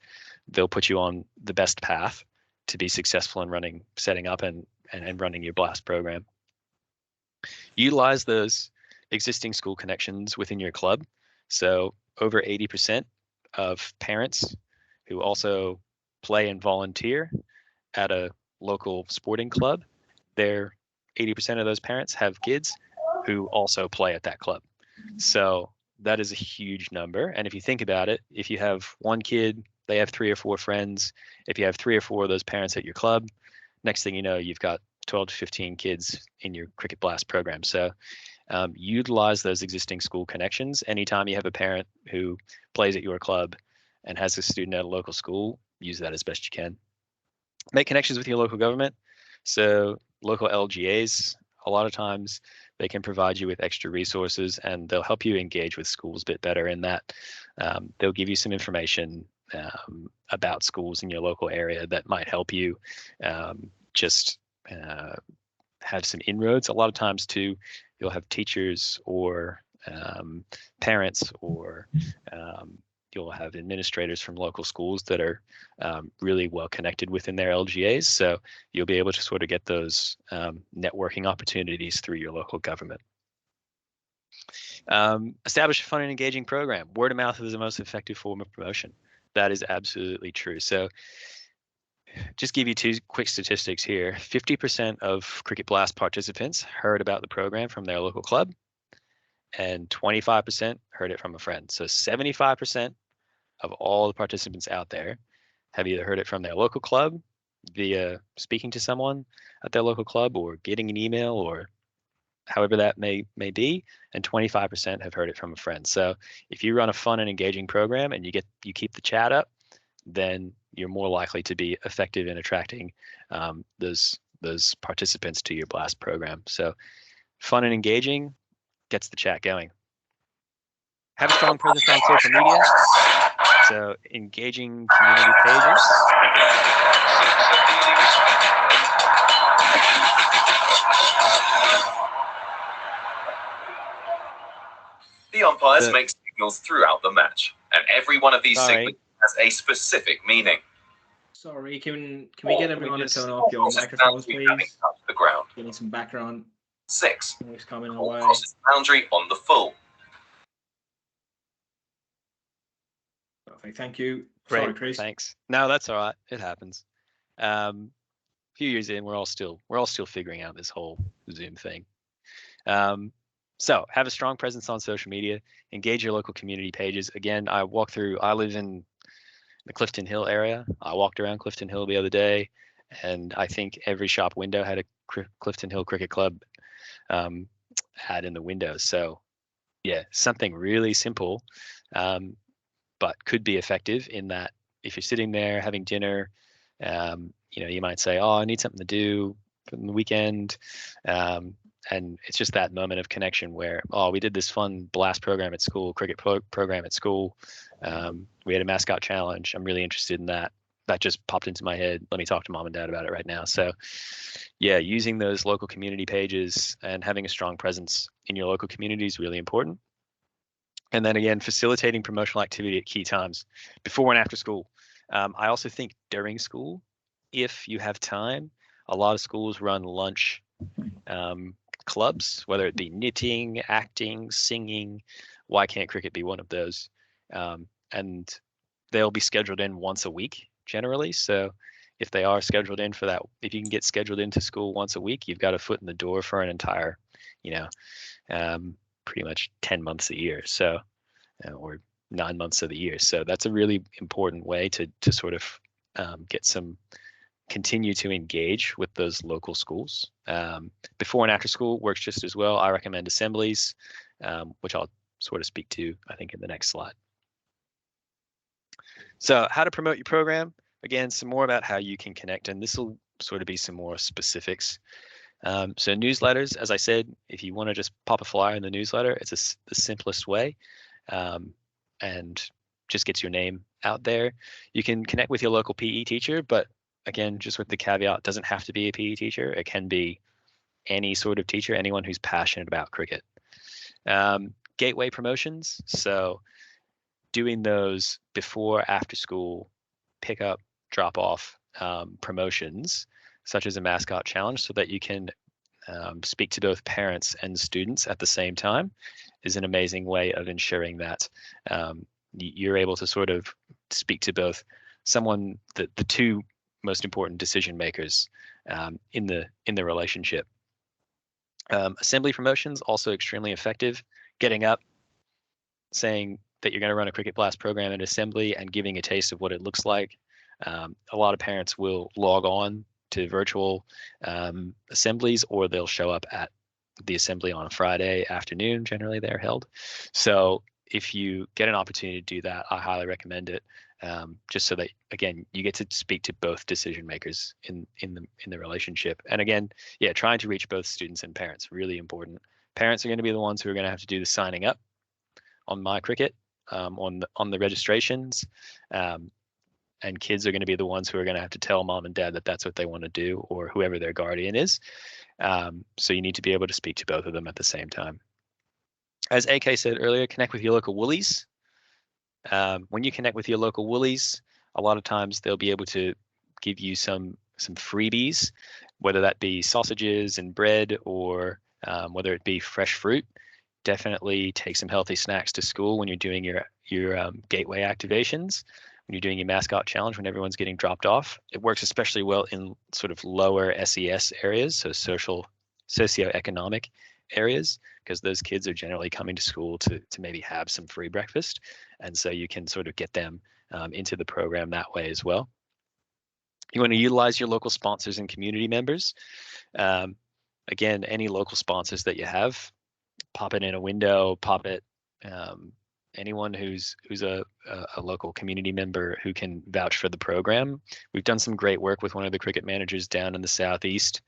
they'll put you on the best path to be successful in setting up and running your blast program. Utilize those existing school connections within your club. So over 80% of parents who also play and volunteer at a local sporting club, 80% of those parents have kids who also play at that club. So that is a huge number. And if you think about it, if you have one kid, they have 3 or 4 friends. If you have 3 or 4 of those parents at your club, next thing you know, you've got 12 to 15 kids in your Cricket Blast program. So utilize those existing school connections. Anytime you have a parent who plays at your club and has a student at a local school, use that as best you can. Make connections with your local government. So local LGAs, a lot of times they can provide you with extra resources, and they'll help you engage with schools a bit better in that. They'll give you some information about schools in your local area that might help you just have some inroads. A lot of times too, you'll have teachers or parents, or you'll have administrators from local schools that are really well connected within their LGAs. So you'll be able to sort of get those networking opportunities through your local government. Establish a fun and engaging program. Word of mouth is the most effective form of promotion. That is absolutely true. So just give you 2 quick statistics here. 50% of Cricket Blast participants heard about the program from their local club, and 25% heard it from a friend. So 75% of all the participants out there have either heard it from their local club via speaking to someone at their local club, or getting an email, or however that may be, and 25% have heard it from a friend. So if you run a fun and engaging program and you keep the chat up, then you're more likely to be effective in attracting those participants to your Blast program. So fun and engaging gets the chat going. Have a strong presence on social media. So engaging community pages.
The umpires make signals throughout the match, and every one of these signals has a specific meaning.
Sorry, can we get everyone to turn off your microphones, please?
The ground.
Getting some background
6.
noise coming our way.
Crosses the boundary on the full.
Perfect, thank you.
Great.
Sorry, Chris.
Thanks. No, that's all right. It happens. A few years in, we're all still figuring out this whole Zoom thing. So have a strong presence on social media. Engage your local community pages. Again, I live in the Clifton Hill area. I walked around Clifton Hill the other day, and I think every shop window had a Clifton Hill Cricket Club ad in the window. So yeah, something really simple, but could be effective in that if you're sitting there having dinner, you might say, oh, I need something to do from the weekend. and it's just that moment of connection where, oh, we did this fun blast program at school, cricket program at school. We had a mascot challenge. I'm really interested in that. That just popped into my head. Let me talk to mom and dad about it right now. So yeah, using those local community pages and having a strong presence in your local community is really important. And then again, facilitating promotional activity at key times before and after school. I also think during school, if you have time, a lot of schools run lunch clubs, whether it be knitting, acting, singing. Why can't cricket be one of those? And they'll be scheduled in once a week generally. So if they are scheduled in for that, if you can get scheduled into school once a week, you've got a foot in the door for an entire, pretty much 10 months a year. So, or 9 months of the year. So that's a really important way to sort of continue to engage with those local schools. Before and after school works just as well. I recommend assemblies, which I'll sort of speak to, I think, in the next slide. So how to promote your program. Again, some more about how you can connect, and this will sort of be some more specifics. So newsletters, as I said, if you want to just pop a flyer in the newsletter, it's the simplest way, and just gets your name out there. You can connect with your local PE teacher, but again, just with the caveat, it doesn't have to be a PE teacher. It can be any sort of teacher, anyone who's passionate about cricket. Gateway promotions, so doing those before, after school, pick up, drop off promotions, such as a mascot challenge, so that you can speak to both parents and students at the same time, is an amazing way of ensuring that you're able to sort of speak to both the two most important decision makers in the relationship. Assembly promotions, also extremely effective. Getting up, saying that you're going to run a Cricket Blast program in assembly and giving a taste of what it looks like. A lot of parents will log on to virtual assemblies, or they'll show up at the assembly on a Friday afternoon. Generally, they're held. So if you get an opportunity to do that, I highly recommend it. Just so that, again, you get to speak to both decision makers in the relationship. And again, yeah, trying to reach both students and parents, really important. Parents are going to be the ones who are going to have to do the signing up on My Cricket, on the registrations, and kids are going to be the ones who are going to have to tell mom and dad that that's what they want to do, or whoever their guardian is. So you need to be able to speak to both of them at the same time. As AK said earlier, connect with your local Woolies. When you connect with your local Woolies, a lot of times they'll be able to give you some freebies, whether that be sausages and bread, or whether it be fresh fruit. Definitely take some healthy snacks to school when you're doing your gateway activations, when you're doing your mascot challenge, when everyone's getting dropped off. It works especially well in sort of lower SES areas, so socioeconomic areas, because those kids are generally coming to school to maybe have some free breakfast. And so you can sort of get them into the program that way as well. You want to utilize your local sponsors and community members. Again, any local sponsors that you have, pop it in a window, pop it, anyone who's a local community member who can vouch for the program. We've done some great work with one of the cricket managers down in the Southeast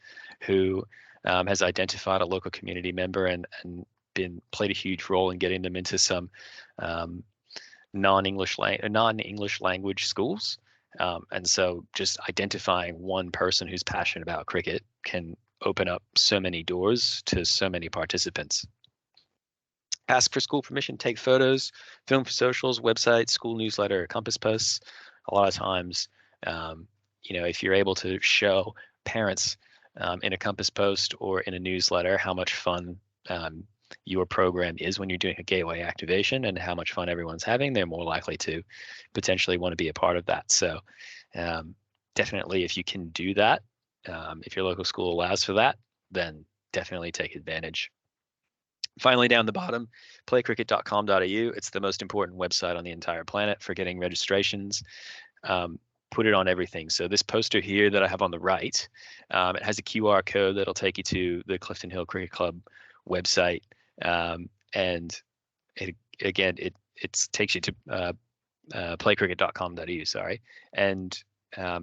who has identified a local community member and played a huge role in getting them into some non-English language schools. And so just identifying one person who's passionate about cricket can open up so many doors to so many participants. Ask for school permission, take photos, film for socials, website, school newsletter, compass posts. A lot of times, if you're able to show parents in a compass post or in a newsletter how much fun your program is when you're doing a gateway activation and how much fun everyone's having, they're more likely to potentially want to be a part of that. So definitely, if you can do that, if your local school allows for that, then definitely take advantage. Finally, down the bottom, playcricket.com.au. It's the most important website on the entire planet for getting registrations. Put it on everything. So this poster here that I have on the right, it has a QR code that'll take you to the Clifton Hill Cricket Club website. And it takes you to playcricket.com.au, sorry. And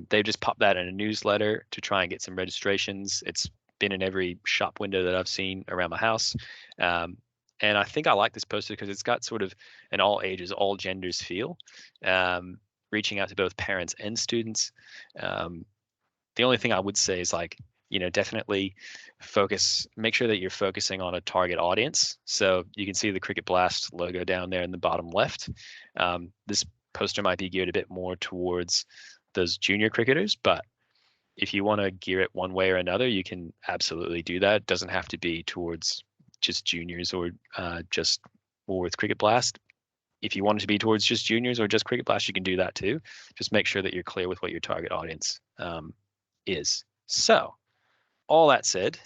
they've just popped that in a newsletter to try and get some registrations. It's been in every shop window that I've seen around my house. And I think I like this poster because it's got sort of an all ages, all genders feel, reaching out to both parents and students. The only thing I would say is like, definitely make sure that you're focusing on a target audience. So you can see the Cricket Blast logo down there in the bottom left. This poster might be geared a bit more towards those junior cricketers, but if you want to gear it one way or another, you can absolutely do that. It doesn't have to be towards just juniors or just Woolworths Cricket Blast. If you want it to be towards just juniors or just Cricket Blast, you can do that too. Just make sure that you're clear with what your target audience is. So, all that said,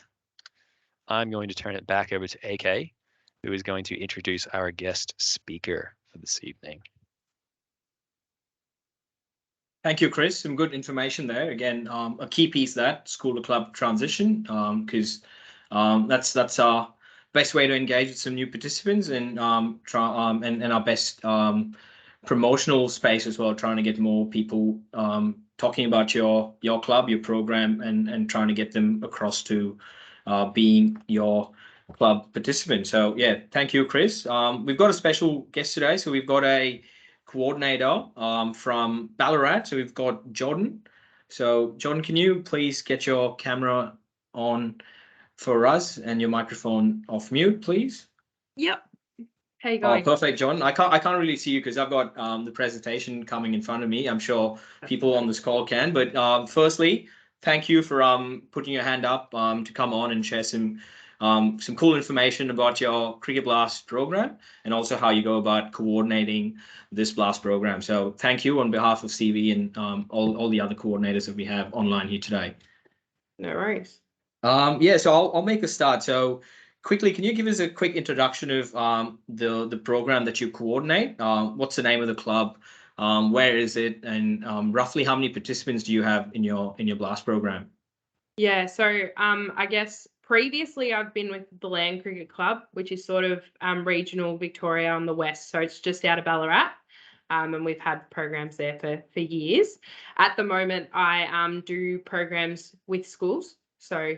I'm going to turn it back over to AK, who is going to introduce our guest speaker for this evening.
Thank you, Chris. Some good information there. Again, a key piece that school to club transition, because that's our best way to engage with some new participants and and our best promotional space as well, trying to get more people talking about your club, your program, and trying to get them across to being your club participant. So yeah, thank you, Chris. We've got a special guest today. So we've got a coordinator from Ballarat. So we've got Jordan. So Jordan, can you please get your camera on for us and your microphone off mute, please?
Yep. How you going?
Oh, perfect, Jordan. I can't really see you because I've got the presentation coming in front of me. I'm sure people on this call can. But firstly, thank you for putting your hand up to come on and share some cool information about your Cricket Blast program and also how you go about coordinating this Blast program. So thank you on behalf of CV and all the other coordinators that we have online here today.
No worries.
Yeah, so I'll make a start. So quickly, can you give us a quick introduction of the program that you coordinate? What's the name of the club? Where is it? And roughly how many participants do you have in your Blast program?
Yeah, so I guess previously I've been with the Land Cricket Club, which is sort of regional Victoria on the west. So it's just out of Ballarat. And we've had programs there for years. At the moment, I do programs with schools. So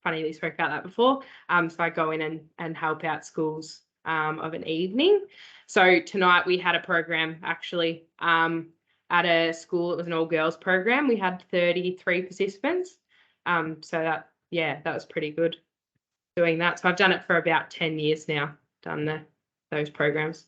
funny we spoke about that before. So I go in and help out schools of an evening. So tonight we had a program actually at a school. It was an all-girls program. We had 33 participants. So that was pretty good doing that. So I've done it for about 10 years now, done those programs.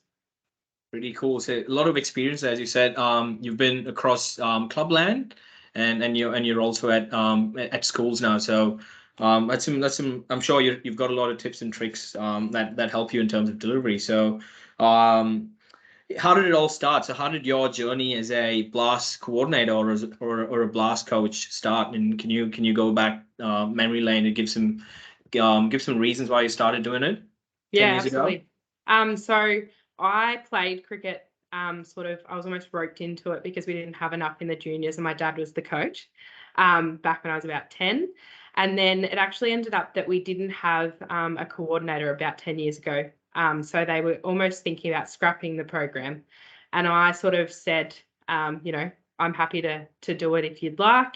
Pretty cool. So a lot of experience, as you said. You've been across clubland, and you're also at schools now. So that's some. I'm sure you've got a lot of tips and tricks that help you in terms of delivery. So how did it all start? So how did your journey as a Blast coordinator or a Blast coach start? And can you go back memory lane and give some reasons why you started doing it 10 years
absolutely.
ago?
So I played cricket. I was almost roped into it because we didn't have enough in the juniors, and my dad was the coach back when I was about 10. And then it actually ended up that we didn't have a coordinator about 10 years ago. So they were almost thinking about scrapping the program. And I sort of said, I'm happy to do it if you'd like.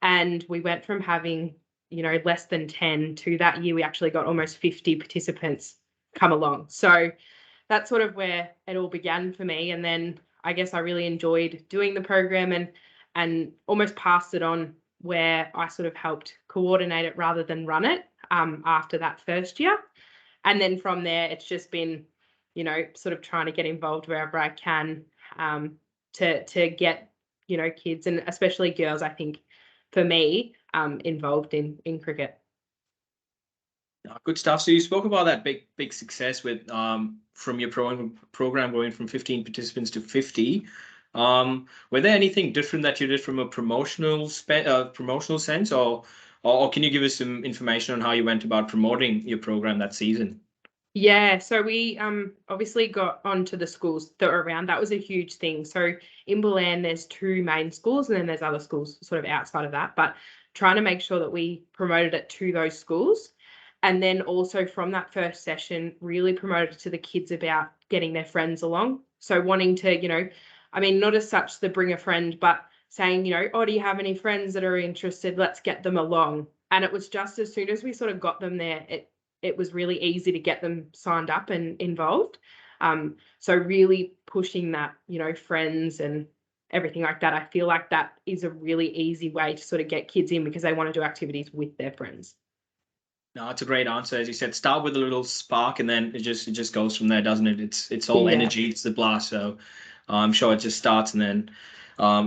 And we went from having, less than 10 to that year we actually got almost 50 participants come along. So that's sort of where it all began for me. And then I guess I really enjoyed doing the program and almost passed it on, where I sort of helped coordinate it rather than run it after that first year. And then from there, it's just been, sort of trying to get involved wherever I can to get, kids and especially girls, I think, for me, involved in cricket.
Good stuff. So you spoke about that big success with from your program going from 15 participants to 50. Were there anything different that you did from a promotional sense, or can you give us some information on how you went about promoting your program that season?
Yeah, so we obviously got onto the schools that were around. That was a huge thing. So in Belen, there's 2 main schools, and then there's other schools sort of outside of that. But trying to make sure that we promoted it to those schools. And then also from that first session, really promoted it to the kids about getting their friends along. So wanting to, not as such the bring a friend, but saying, oh, do you have any friends that are interested? Let's get them along. And it was just as soon as we sort of got them there, it was really easy to get them signed up and involved. So really pushing that, you know, friends and everything like that. I feel like that is a really easy way to sort of get kids in because they want to do activities with their friends.
No, it's a great answer. As you said, start with a little spark and then it just goes from there, doesn't it? It's all energy, it's the blast. So I'm sure it just starts and then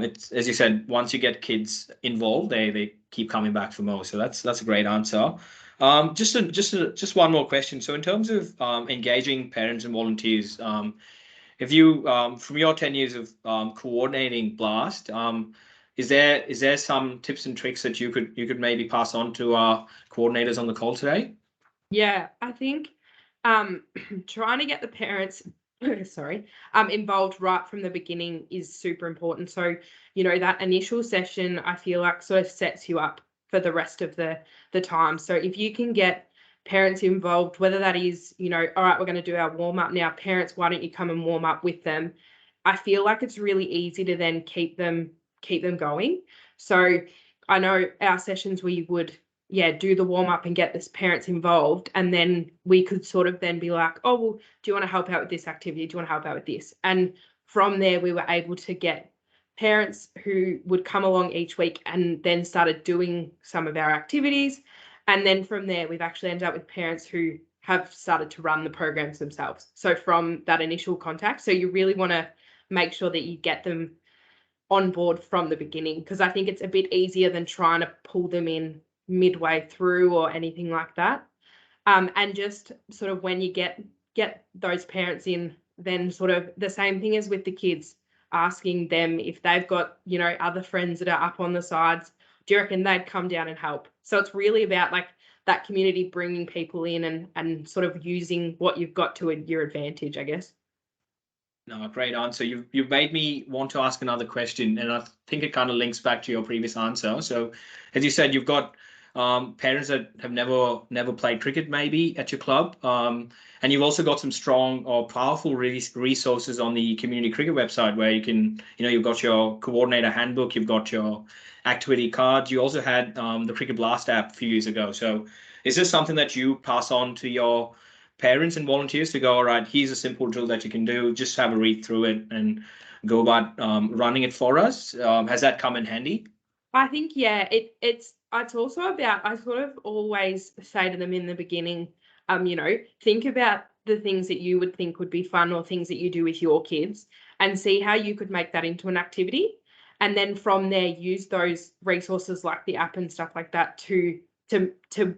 it's, as you said, once you get kids involved, they keep coming back for more. So that's a great answer. Just one more question. So in terms of engaging parents and volunteers, if you from your 10 years of coordinating Blast, is there some tips and tricks that you could maybe pass on to our coordinators on the call today?
Yeah, I think trying to get the parents sorry, involved right from the beginning is super important. So, you know, that initial session I feel like sort of sets you up for the rest of the time. So if you can get parents involved, whether that is, you know, all right, we're going to do our warm up now, parents, why don't you come and warm up with them? I feel like it's really easy to then keep them going. So I know our sessions we would do the warm up and get the parents involved, and then we could sort of then be like, oh well, do you want to help out with this activity, do you want to help out with this? And from there we were able to get parents who would come along each week and then started doing some of our activities, and then from there we've actually ended up with parents who have started to run the programs themselves. So from that initial contact, so you really want to make sure that you get them on board from the beginning, because I think it's a bit easier than trying to pull them in midway through or anything like that. And just sort of when you get those parents in, then sort of the same thing as with the kids, asking them if they've got, you know, other friends that are up on the sides, do you reckon they'd come down and help? So it's really about like that community bringing people in and sort of using what you've got to your advantage, I guess.
No, great answer. You've made me want to ask another question, and I think it kind of links back to your previous answer. So, as you said, you've got parents that have never played cricket maybe at your club, and you've also got some strong or powerful resources on the community cricket website where you can, you know, you've got your coordinator handbook, you've got your activity cards. You also had the Cricket Blast app a few years ago. So, is this something that you pass on to your parents and volunteers to go, all right, here's a simple drill that you can do, just have a read through it and go about running it for us? Has that come in handy?
I think, yeah, it's also about, I sort of always say to them in the beginning, you know, think about the things that you would think would be fun or things that you do with your kids and see how you could make that into an activity. And then from there, use those resources like the app and stuff like that to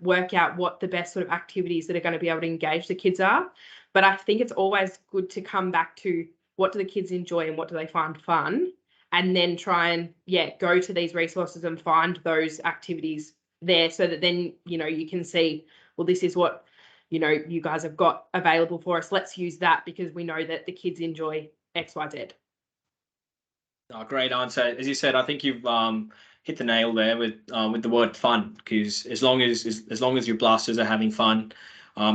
work out what the best sort of activities that are going to be able to engage the kids are. But I think it's always good to come back to what do the kids enjoy and what do they find fun, and then try and go to these resources and find those activities there, so that then, you know, you can see, well, this is what, you know, you guys have got available for us. Let's use that because we know that the kids enjoy XYZ.
Oh, great answer. As you said, I think you've hit the nail there with the word fun, because as long as your blasters are having fun,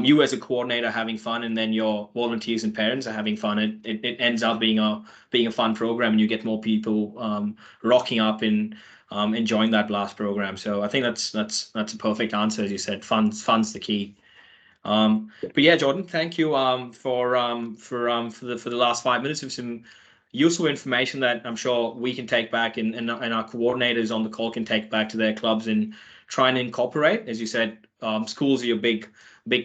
you as a coordinator having fun, and then your volunteers and parents are having fun, it ends up being a fun program, and you get more people rocking up and enjoying that blast program. So I think that's a perfect answer. As you said, fun's the key. But yeah, Jordan, thank you for the last 5 minutes of some useful information that I'm sure we can take back, and our coordinators on the call can take back to their clubs and try and incorporate. As you said, schools are your big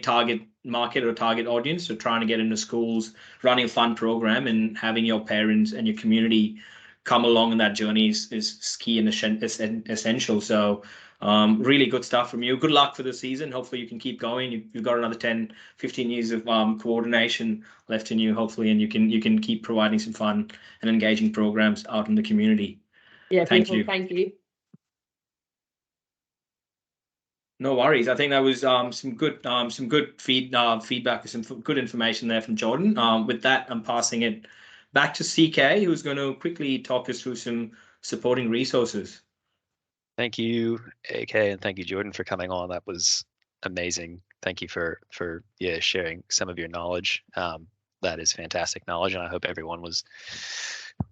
target market or target audience. So trying to get into schools, running a fun program, and having your parents and your community come along in that journey is key and essential. So really good stuff from you. Good luck for the season. Hopefully you can keep going. You've got another 10, 15 years of coordination left in you, hopefully, and you can keep providing some fun and engaging programs out in the community.
Yeah,
Thank
beautiful.
you.
Thank you.
No worries. I think that was some good feedback, some good information there from Jordan. With that, I'm passing it back to CK, who's going to quickly talk us through some supporting resources.
Thank you, AK, and thank you, Jordan, for coming on. That was amazing. Thank you for sharing some of your knowledge. That is fantastic knowledge, and I hope everyone was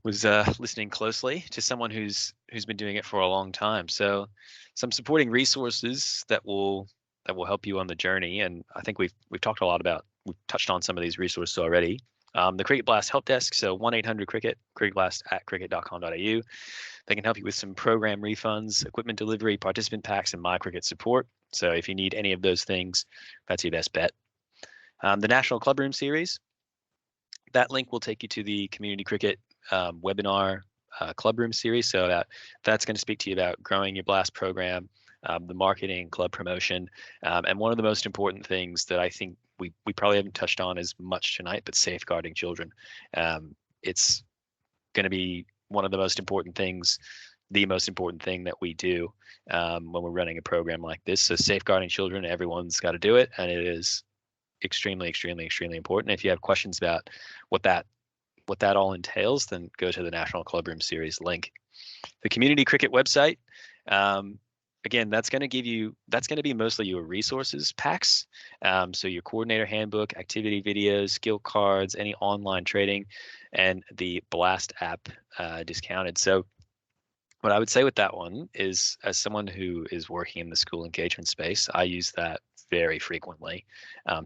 was listening closely to someone who's been doing it for a long time. So some supporting resources that will help you on the journey. And I think we've touched on some of these resources already. The Cricket Blast help desk, so 1-800-CRICKET, cricketblast@cricket.com.au. They can help you with some program refunds, equipment delivery, participant packs, and My Cricket support. So if you need any of those things, that's your best bet. The National Clubroom Series, that link will take you to the Community Cricket webinar Clubroom Series. So that's going to speak to you about growing your Blast program, the marketing, club promotion, and one of the most important things that I think we probably haven't touched on as much tonight, but safeguarding children. It's going to be one of the most important things, the most important thing that we do when we're running a program like this. So safeguarding children, everyone's got to do it, and it is extremely, extremely, extremely important. If you have questions about what that all entails, then go to the National Clubroom Series link. The Community Cricket website, again, that's going to be mostly your resources packs. So your coordinator handbook, activity videos, skill cards, any online trading, and the Blast app discounted. So what I would say with that one is, as someone who is working in the school engagement space, I use that very frequently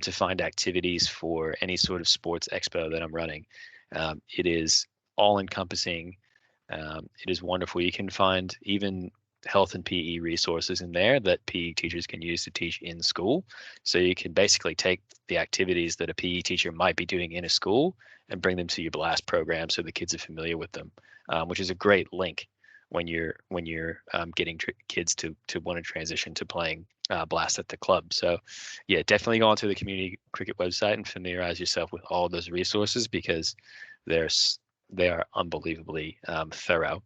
to find activities for any sort of sports expo that I'm running. It is all encompassing. It is wonderful. You can find even health and PE resources in there that PE teachers can use to teach in school. So you can basically take the activities that a PE teacher might be doing in a school and bring them to your Blast program so the kids are familiar with them, which is a great link when you're getting kids to want to transition to playing Blast at the club. So yeah, definitely go onto the Community Cricket website and familiarize yourself with all those resources, because they are unbelievably thorough.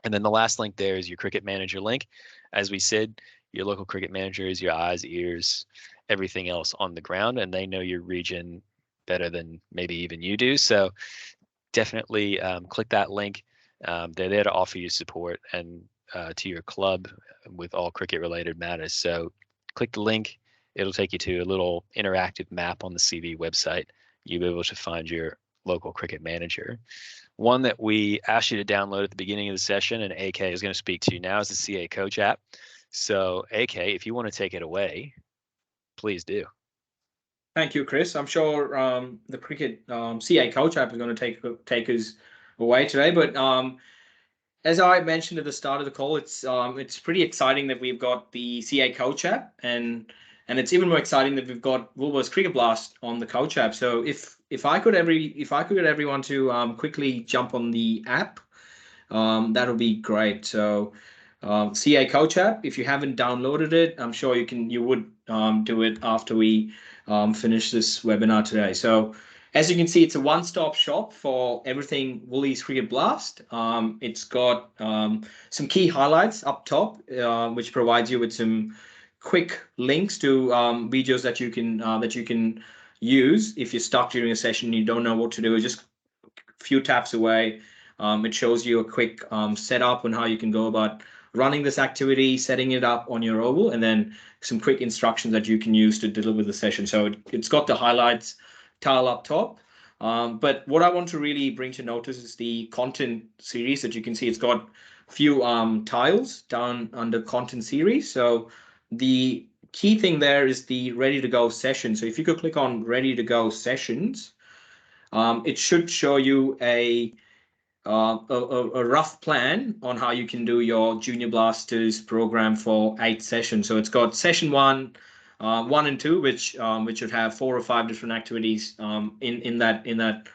And then the last link there is your Cricket Manager link. As we said, your local cricket manager is your eyes, ears, everything else on the ground, and they know your region better than maybe even you do. So definitely click that link. They're there to offer you support and to your club with all cricket related matters. So click the link. It'll take you to a little interactive map on the CV website. You'll be able to find your local cricket manager. One that we asked you to download at the beginning of the session, and AK is going to speak to you now, is the CA Coach app. So AK, if you want to take it away, please do.
Thank you, Chris. I'm sure the Cricket CA Coach app is going to take us away today. But as I mentioned at the start of the call, it's pretty exciting that we've got the CA Coach app, and it's even more exciting that we've got Woolworths Cricket Blast on the Coach app. So if I could get everyone to quickly jump on the app, that would be great. So CA Coach app, if you haven't downloaded it, I'm sure you would do it after we finish this webinar today. So as you can see, it's a one-stop shop for everything Woolies Cricket Blast. It's got some key highlights up top, which provides you with some quick links to videos that you can use if you're stuck during a session and you don't know what to do. Just a few taps away. It shows you a quick setup on how you can go about running this activity, setting it up on your oval, and then some quick instructions that you can use to deliver the session. So it's got the highlights tile up top. But what I want to really bring to notice is the content series that you can see. It's got a few tiles down under content series. So the key thing there is the ready to go session. So if you could click on ready to go sessions, it should show you a rough plan on how you can do your Junior Blasters program for 8 sessions. So it's got session 1, 1 and 2, which should have 4 or 5 different activities in that.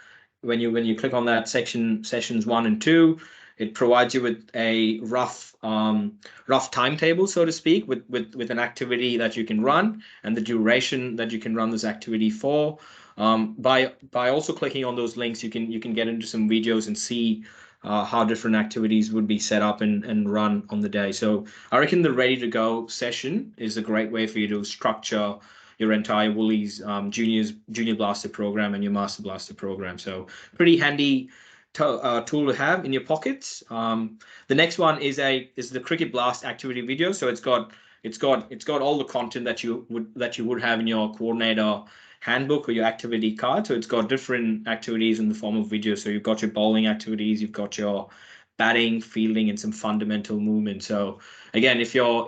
When you click on that section, sessions 1 and 2, it provides you with a rough timetable, so to speak, with an activity that you can run and the duration that you can run this activity for. By also clicking on those links, you can get into some videos and see how different activities would be set up and run on the day. So I reckon the ready to go session is a great way for you to structure your entire Woolies Junior Blaster program and your Master Blaster program. So pretty handy tool to have in your pockets. The next one is the Cricket Blast activity video. So it's got all the content that you would have in your coordinator handbook or your activity card. So it's got different activities in the form of videos. So you've got your bowling activities, you've got your batting, fielding, and some fundamental movement. So again, if you're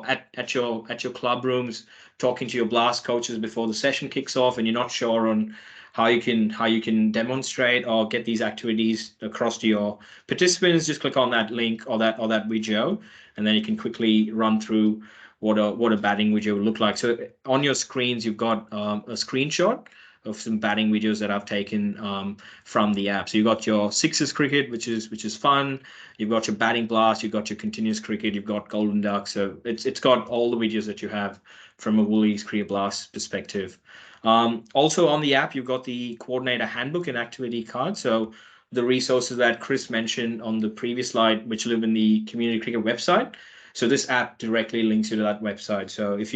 at your club rooms talking to your blast coaches before the session kicks off and you're not sure on how you can demonstrate or get these activities across to your participants, just click on that link or that video, and then you can quickly run through what a batting video would look like. So on your screens, you've got a screenshot of some batting videos that I've taken from the app. So you've got your sixes cricket, which is fun. You've got your batting blast. You've got your continuous cricket. You've got golden duck. So it's got all the videos that you have from a Woolies Cricket Blast perspective. Also on the app, you've got the coordinator handbook and activity card. So the resources that Chris mentioned on the previous slide, which live in the community cricket website. So this app directly links you to that website. So if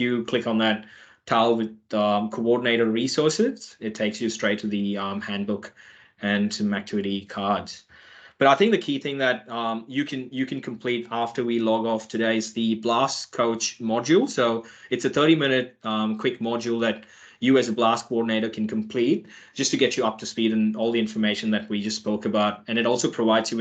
you click on that tile with coordinator resources, it takes you straight to the handbook and some activity cards. But I think the key thing that you can complete after we log off today is the Blast Coach module. So it's a 30-minute quick module that you as a Blast coordinator can complete just to get you up to speed and all the information that we just spoke about. And it also provides you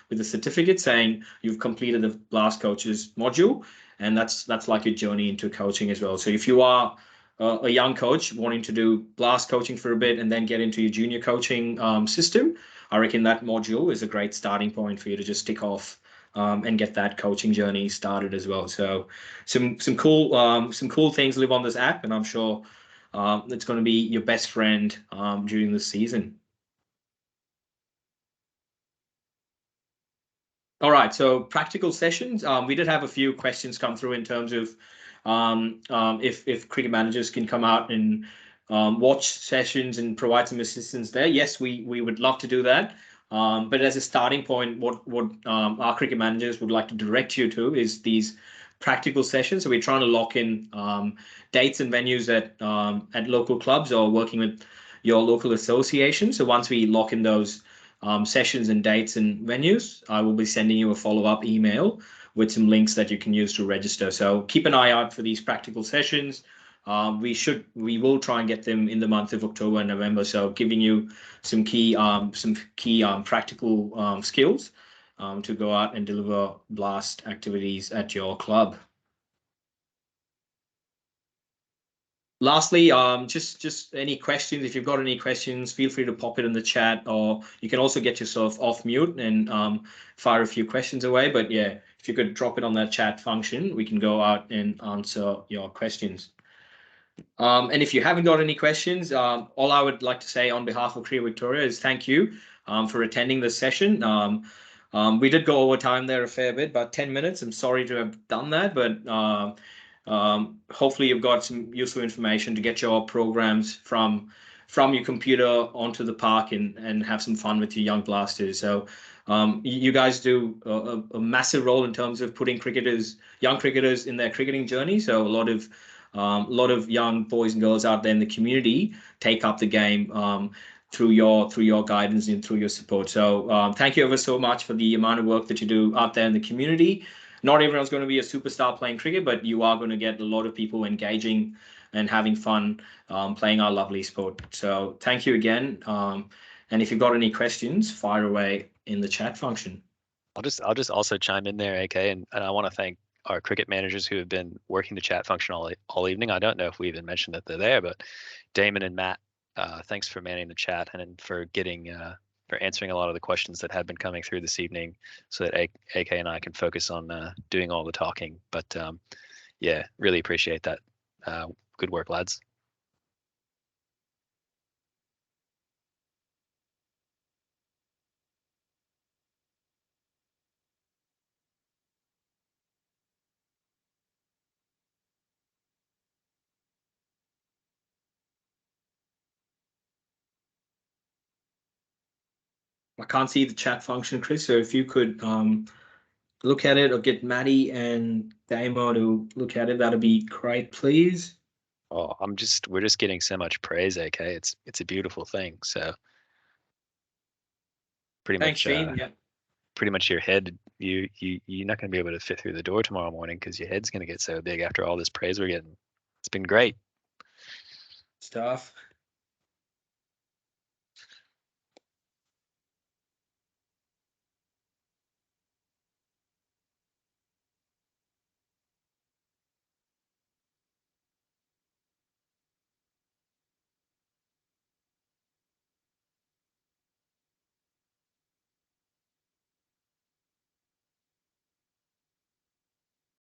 with a certificate saying you've completed the Blast Coaches module, and that's like a journey into coaching as well. So if you are a young coach wanting to do Blast coaching for a bit and then get into your junior coaching system, I reckon that module is a great starting point for you to just tick off and get that coaching journey started as well. So some cool things live on this app, and I'm sure it's going to be your best friend during the season. All right, so practical sessions. We did have a few questions come through in terms of if cricket managers can come out and watch sessions and provide some assistance there. Yes, we would love to do that. But as a starting point, what our cricket managers would like to direct you to is these practical sessions. So we're trying to lock in dates and venues at local clubs or working with your local association. So once we lock in those sessions and dates and venues, I will be sending you a follow-up email with some links that you can use to register. So keep an eye out for these practical sessions. We will try and get them in the month of October and November. So giving you some key practical skills to go out and deliver Blast activities at your club. Lastly, just any questions. If you've got any questions, feel free to pop it in the chat, or you can also get yourself off mute and fire a few questions away. But yeah, if you could drop it on that chat function, we can go out and answer your questions. And if you haven't got any questions, all I would like to say on behalf of Cricket Victoria is thank you for attending this session. We did go over time there a fair bit, about 10 minutes. I'm sorry to have done that, but hopefully you've got some useful information to get your programs from your computer onto the park and have some fun with your young blasters. So you guys do a massive role in terms of putting young cricketers in their cricketing journey. So a lot of young boys and girls out there in the community take up the game through your guidance and through your support. So thank you ever so much for the amount of work that you do out there in the community. Not everyone's going to be a superstar playing cricket, but you are going to get a lot of people engaging and having fun playing our lovely sport. So thank you again. And if you've got any questions, fire away in the chat function.
I'll just also chime in there, AK, and I want to thank our cricket managers who have been working the chat function all evening. I don't know if we even mentioned that they're there, but Damon and Matt, thanks for manning the chat and for answering a lot of the questions that have been coming through this evening, so that AK and I can focus on doing all the talking. But yeah, really appreciate that. Good work, lads.
I can't see the chat function, Chris. So if you could look at it or get Maddie and Damo to look at it, that'd be great, please.
Oh, we're just getting so much praise, AK. It's a beautiful thing. So
Thanks, Gene. Yeah.
Pretty much your head, you're not going to be able to fit through the door tomorrow morning because your head's going to get so big after all this praise we're getting. It's been great.
stuff.